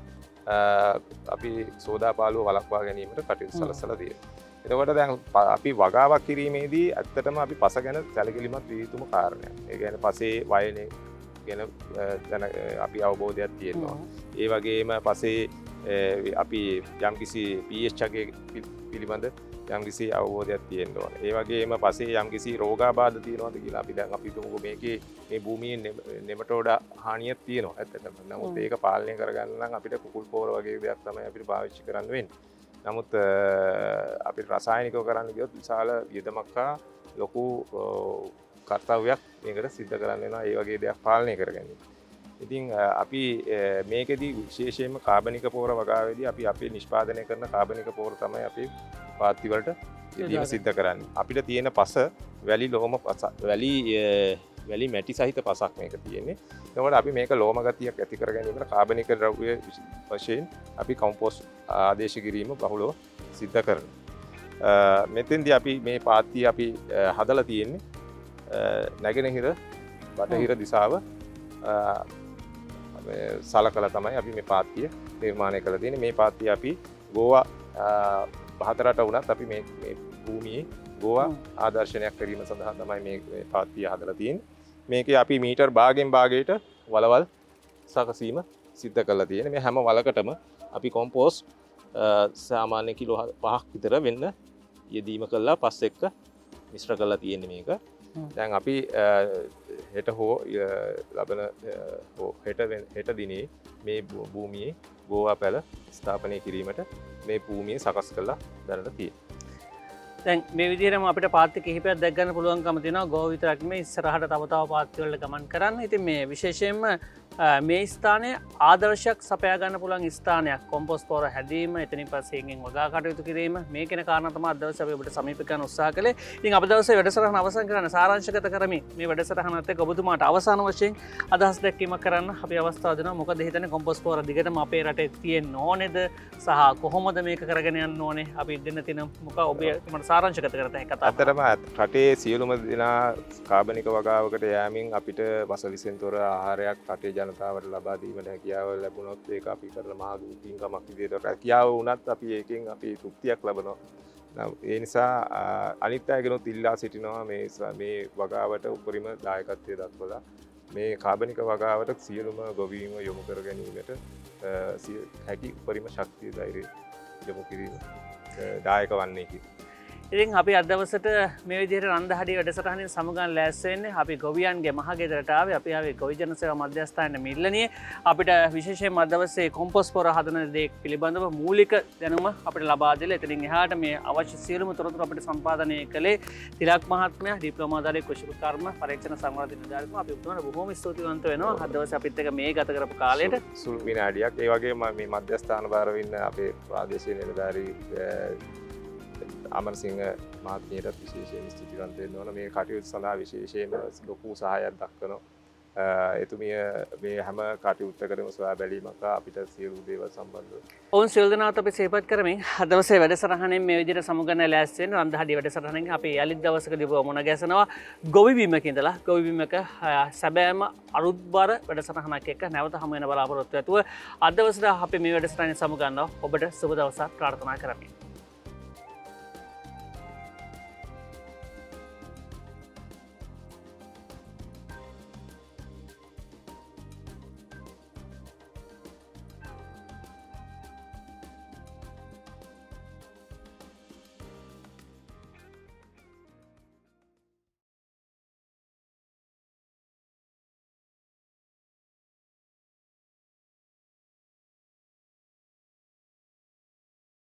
අපි සෝදා පාළුව වළක්වා ගැනීමට කටයුතු සලසලා තියෙනවා. එතකොට දැන් අපි වගාවක් කිරීමේදී ඇත්තටම අපි පස ගැන සැලකිලිමත් විය යුතුම කාරණයක්. ඒ කියන්නේ පසේ වයනේ ගැන අපි අවබෝධයක් තියෙනවා. ඒ වගේම පසේ අපි යම්කිසි pH එකේ පිළිබඳ යම්කිසි අවබෝධයක් තියෙන්න ඕනේ. ඒ වගේම පසේ යම්කිසි රෝගාබාධ තියෙනවද කියලා අපි දැන් අපි හිතමුකෝ මේකේ මේ භූමියේ නෙමටෝඩා හානියක් තියෙනවා ඇත්තටම. නමුත් ඒක පාලනය කරගන්න නම් අපිට කුකුල් පොර වගේ දෙයක් තමයි අපිට පාවිච්චි කරන්න වෙන්නේ. නමුත් අපිට රසායනිකව කරන්න ගියොත් විශාල වියදමක් හා ලොකු කර්තව්‍යයක් මේකට සිද්ධ කරන්න වෙනවා. ඒ වගේ දෙයක් පාලනය කරගන්න. ඉතින් අපි මේකෙදී විශේෂයෙන්ම කාබනික පොර වගාවේදී අපි අපේ නිෂ්පාදනය කරන කාබනික පොර තමයි අපි පාත්ති වලට යෙදීම සිද්ධ කරන්නේ. අපිට තියෙන පස වැලි ලෝම වැලි මැටි සහිත පසක් මේක තියෙන්නේ. එතකොට අපි මේක ලෝම ගතියක් ඇති කර ගැනීමට කාබනික ද්‍රව්‍ය වශයෙන් අපි කොම්පෝස්ට් ආදේශ කිරීම බහුලව සිද්ධ කරනවා. මෙතෙන්දී අපි මේ පාත්තිය අපි හදලා තියෙන්නේ නැගෙනහිර බටහිර දිශාව සලකලා තමයි අපි මේ පාත්තිය නිර්මාණය කරලා තියෙන්නේ. මේ පාත්තිය අපි ගෝවා පහතරට වුණත් අපි මේ භූමියේ ගෝවා ආදර්ශනයක් කිරීම සඳහා තමයි මේ පාත්තිය හදලා තියෙන්නේ. මේකේ අපි මීටර් භාගයෙන් භාගයට වලවල් සකසීම සිද්ධ කරලා තියෙන්නේ. මේ හැම වලකටම අපි කොම්පෝස්ට් සාමාන්‍ය කිලෝ 5ක් විතර වෙන්න යෙදීම කළා පස් එක්ක මිශ්‍ර කරලා තියෙන්නේ මේක. දැන් අපි හෙට හෝ ලබන හෙට දිනේ මේ භූමියේ ගෝවා පැල ස්ථාපනය කිරීමට මේ භූමිය සකස් කරලා දැනට තියෙනවා. දැන් මේ විදිහටම අපිට පාත්ති කිහිපයක් දැක් ගන්න පුළුවන්කම තියෙනවා. ගෝවා විතරක් නෙමෙයි ඉස්සරහට තව පාත්ති වල ගමන් කරන්න. ඉතින් මේ විශේෂයෙන්ම මේ ස්ථානයේ ආදර්ශයක් සපයා ගන්න පුළුවන් ස්ථානයක්. කොම්පෝස්ට් පොර හැදීම, එතනින් පස්සේ එකින් වගා කටයුතු කිරීම මේ කියන කාරණා තමයි අද දවසේ අපි ඔබට සමීප කරන්න උත්සාහ කළේ. ඉතින් අපේ දවසේ වැඩසටහන අවසන් කරන්න සාරාංශගත කරමින් මේ වැඩසටහනත් එක්ක ඔබතුමාට අවසාන වශයෙන් අදහස් දැක්වීමක් කරන්න අපි අවස්ථාව දෙනවා. මොකද හිතන්නේ කොම්පෝස්ට් පොර දිගටම අපේ රටේ තියෙන්න ඕනේද සහ කොහොමද මේක කරගෙන යන්න ඕනේ? අපි දෙන්න තියෙන මොකක් ඔබට සාරාංශගත කරත හැකි කතාව. ඇත්තටම රටේ සියලුම දෙනා කාබනික වගාවකට යෑමෙන් අපිට වසවිසෙන් තොර ආහාරයක් රටේ ජනතාවට ලබා දීමට හැකියාව ලැබුණොත් ඒක අපි කරන මහා පින්කමක් විදිහට හැකියාව වුණත් අපි ඒකෙන් අපි තෘප්තියක් ලබනවා. ඒ නිසා අනිත් අයගෙනුත් ඉල්ලා සිටිනවා මේ වගාවට උපරිම දායකත්වය දක්වලා මේ කාබනික වගාවට සියලුම ගොවීම යොමු කර ගැනීමට හැකි උපරිම ශක්තිය ධෛර්යය යොමු කිරීම දායක වන්නේ කියලා. ඉතින් අපි අද දවසට මේ විදිහට රන්දහඩිය වැඩසටහනින් සමගන් ලෑස්ති වෙන්නේ. අපි ගොවියන්ගේ මහගෙදරට ආවේ. අපි ආවේ ගොවි ජන සේවා මධ්‍යස්ථානයේ මිල්ලනියේ. අපිට විශේෂයෙන්ම අද දවසේ කොම්පෝස්ට් පොර හදන දේ පිළිබඳව මූලික දැනුම අපිට ලබා දෙලා එතනින් එහාට මේ අවශ්‍ය සියලුම තොරතුරු අපිට සම්පාදනය කළේ තිලක් මහත්මයා, ඩිප්ලෝමාධාරී කුෂික කර්ම පරීක්ෂණ සංවර්ධන නිලධාරීතුමා. අපි උතුමන බොහොම ස්තුතිවන්ත වෙනවා අද දවසේ අපිත් එක්ක මේ ගත කරපු කාලයට. සුළු විනාඩියක්. ඒ වගේම මේ මධ්‍යස්ථාන භාරව ඉන්න අපේ ප්‍රාදේශීය නිලධාරී අමරසිංහ මහත්මියටත් විශේෂයෙන් ස්තුතිවන්ත වෙන්න ඕන. මේ කටයුතු සඳහා විශේෂයෙන්ම ලොකු සහායක් දක්වනවා. එතුමිය මේ හැම කටයුත්තකටම සොයා බැලීමක් අපිට සියලු දේවල් සම්බන්ධව. ඔවුන් සියලු දෙනාත් අපි සිහිපත් කරමින් අද දවසේ වැඩසටහනෙන් මේ විදිහට සමුගන්න ලෑස්ති වෙන රන්දහඩිය වැඩසටහනෙන් අපි යලිත් දවසකදී ඔබ මුණ ගැසෙනවා ගොවි බිමක ඉඳලා. ගොවි බිමක සැබෑම අරුත්බර වැඩසටහනක් එක්ක නැවත හමු වෙන බලාපොරොත්තු ඇතුව අද දවසට අපි මේ වැඩසටහනේ සමුගන්නවා. ඔබට සුබ දවසක් ප්‍රාර්ථනා කරමි.